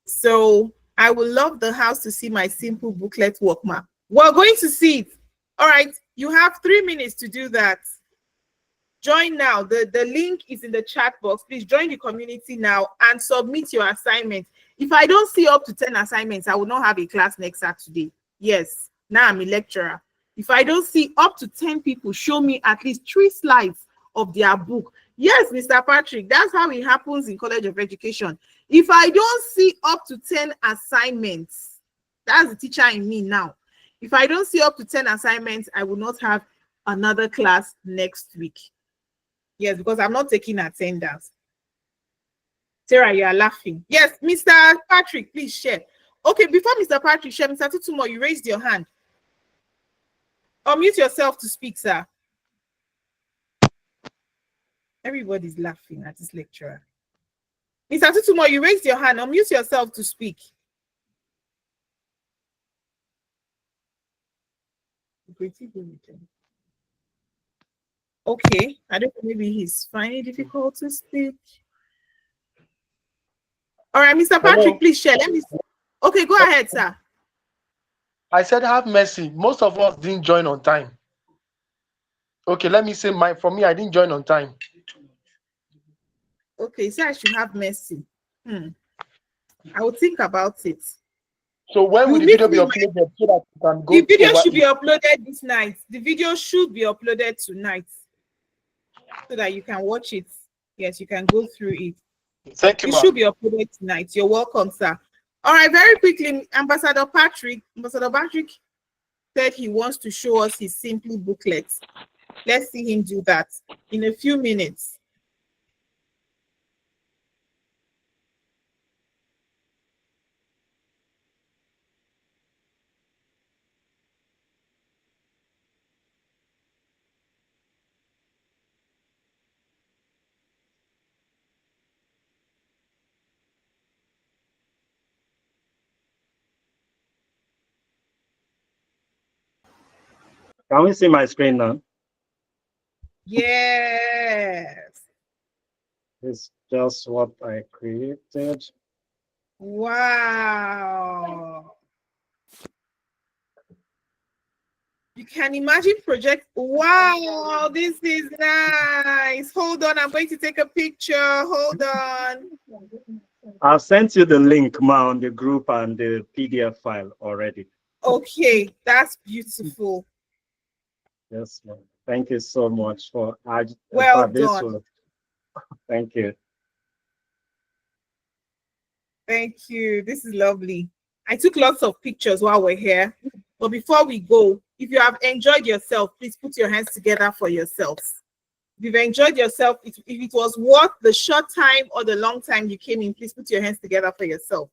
So I would love the house to see my simple booklet work map. We're going to see it. All right. You have 3 minutes to do that. Join now. The link is in the chat box. Please join the community now and submit your assignment. If I don't see up to 10 assignments, I will not have a class next Saturday. Yes. Now I'm a lecturer. If I don't see up to 10 people show me at least 3 slides of their book. Yes, Mr. Patrick, that's how it happens in College of Education. If I don't see up to 10 assignments, that's the teacher in me now. If I don't see up to 10 assignments, I will not have another class next week. Yes, because I'm not taking attendance. Sarah, you are laughing. Yes, Mr. Patrick, please share. Okay, before Mr. Patrick share, Mr. Tutumo, you raised your hand. Unmute yourself to speak, sir. Everybody's laughing at this lecturer. Mr. Tutumo, you raised your hand. Unmute yourself to speak. Okay, I don't know, maybe he's finding it difficult to speak. All right, Mr. Patrick, Hello? please share. Let me see. Okay, go ahead, sir. I said, have mercy. Most of us didn't join on time. Okay, let me say for me, I didn't join on time. Okay, so I should have mercy. I will think about it. So when will the video be uploaded so that you can go? The video should be uploaded this night. The video should be uploaded tonight so that you can watch it. Yes, you can go through it. Thank you, It should be uploaded tonight. You're welcome, sir. All right, very quickly, Ambassador Patrick said he wants to show us his simple booklet. Let's see him do that in a few minutes. Can we see my screen now? Yes. It's just what I created. Wow. You can imagine project. Wow, this is nice. Hold on, I'm going to take a picture. Hold on. I've sent you the link, Ma, on the group and the PDF file already. Okay, that's beautiful. Yes, ma'am. Thank you so much for well done. Thank you. Thank you. This is lovely. I took lots of pictures while we're here. But before we go, if you have enjoyed yourself, please put your hands together for yourselves. If you've enjoyed yourself, if it was worth the short time or the long time you came in, please put your hands together for yourself.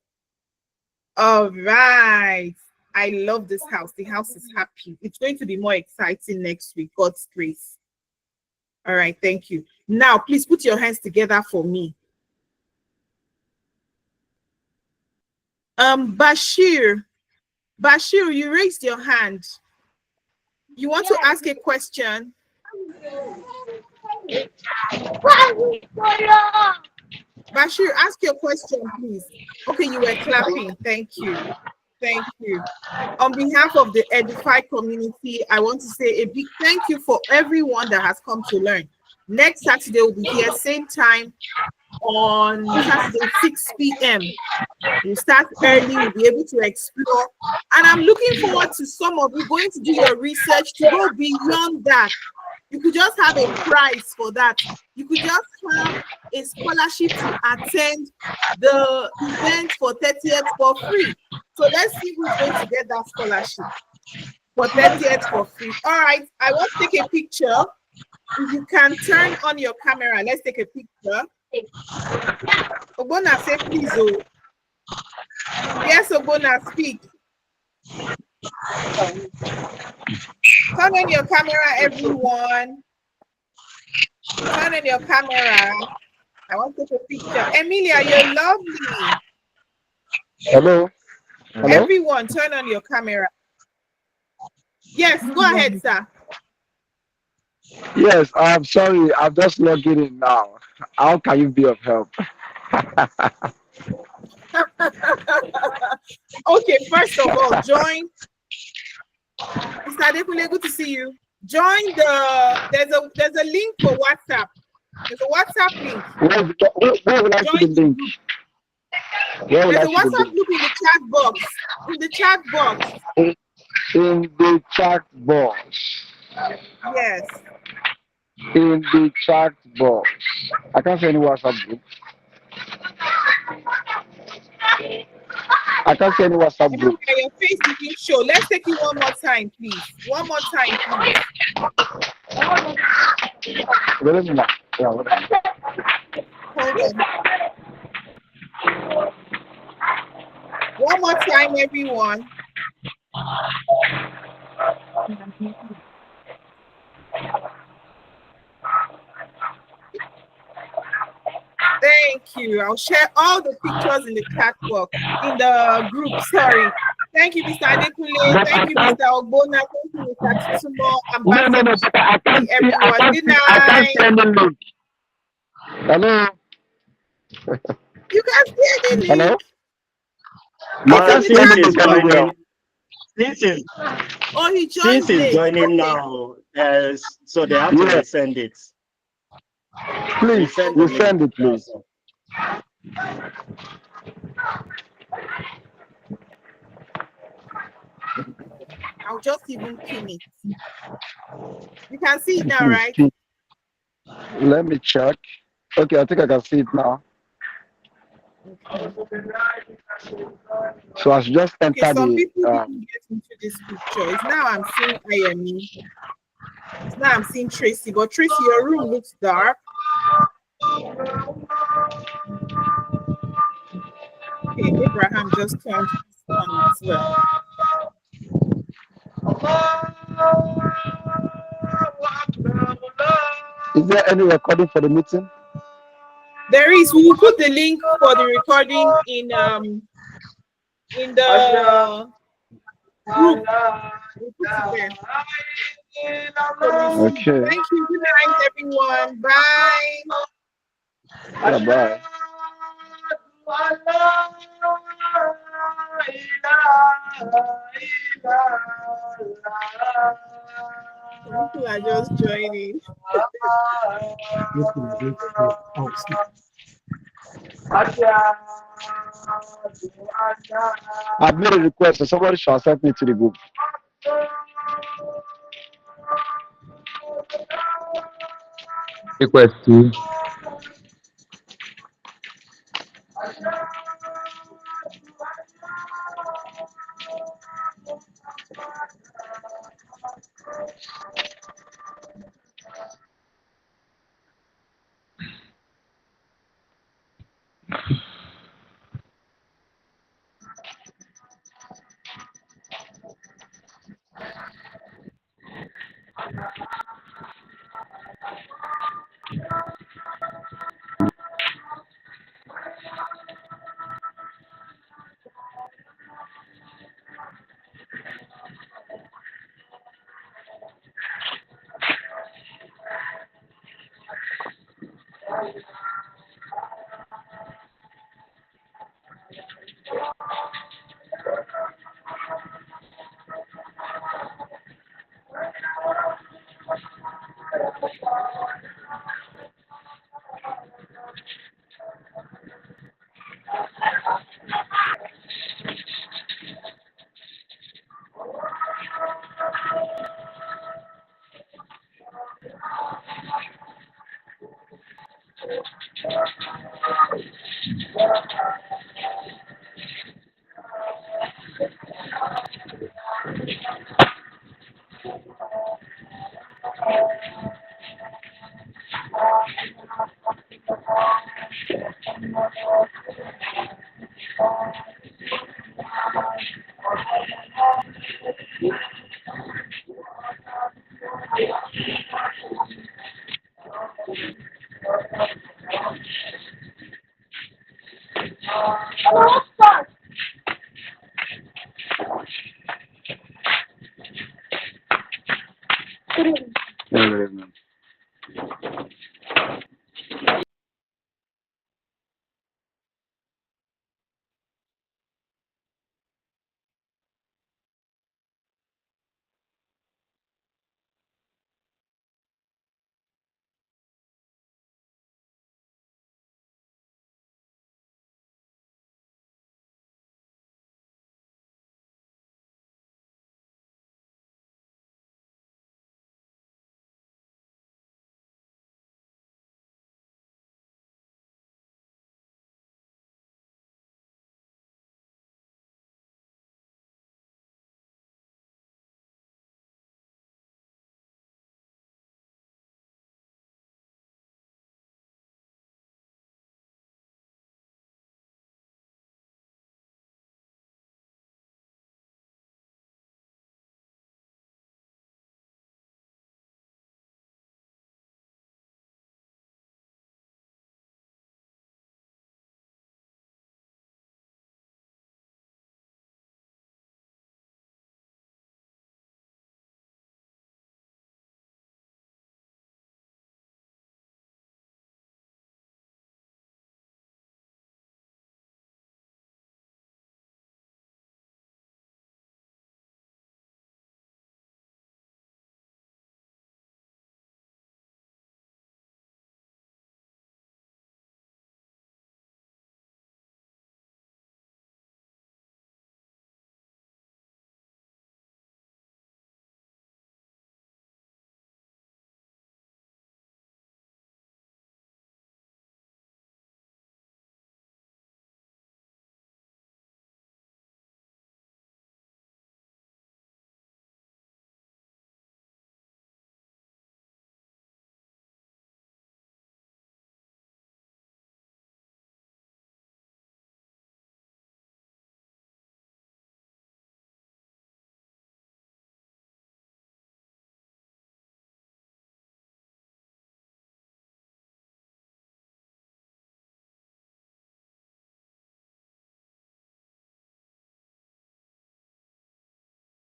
All right. I love this house. The house is happy. It's going to be more exciting next week, God's grace. All right, thank you. Now, please put your hands together for me. Bashir, you raised your hand. You want to ask a question? Bashir, ask your question, please. Okay, you were clapping. Thank you. Thank you. On behalf of the Edify community, I want to say a big thank you for everyone that has come to learn. Next Saturday, we'll be here, same time on Saturday, 6 p.m. We'll start early, we'll be able to explore. And I'm looking forward to some of you going to do your research to go beyond that. You could just have a prize for that. You could just have a scholarship to attend the event for 30th for free. So let's see who's going to get that scholarship for 30th for free. All right, I want to take a picture. If you can turn on your camera, let's take a picture. Ogbonna, say please. Oh. Yes, Ogbonna, speak. Turn on your camera, everyone. Turn on your camera. I want to take a picture. Emilia, you're lovely. Hello. Hello. Everyone, turn on your camera. Yes, go ahead, sir. Yes, I'm sorry. I'm just logging in now. How can you be of help? Okay, first of all, join. Mr. Adekunle, good to see you. Join there's a link for WhatsApp. There's a WhatsApp link. Where will I see the link? There's a WhatsApp group in the chat box. In the chat box. In the chat box. Yes. In the chat box. I can't see any WhatsApp group. I can't see any WhatsApp group. Your face didn't show. Let's take it one more time, please. One more time, please. Hold on. One more time, everyone. Thank you. I'll share all the pictures in the chat box, in the group. Sorry. Thank you, Mr. Adekunle. Thank you, Mr. Ogbonna. Thank you, Mr. Tutumo. Ambassador. Everyone. Good night. Hello. You can see the Hello. Since is joining. Oh, he joined. Since is joining now, so they have to resend it. Please resend it, please. I'll just even pin it. You can see it now, right? Let me check. Okay, I think I can see it now. So I should just enter some the. People didn't get into this picture. It's now I'm seeing IME. It's now I'm seeing Tracy, but Tracy, your room looks dark. Okay, Abraham just turned on as well. Is there any recording for the meeting? There is. We will put the link for the recording in the group. We'll put it there. Okay. Thank you. Good night, everyone. Bye. Yeah, bye. People are just joining. I've made a request, so somebody should accept me to the group. Request to.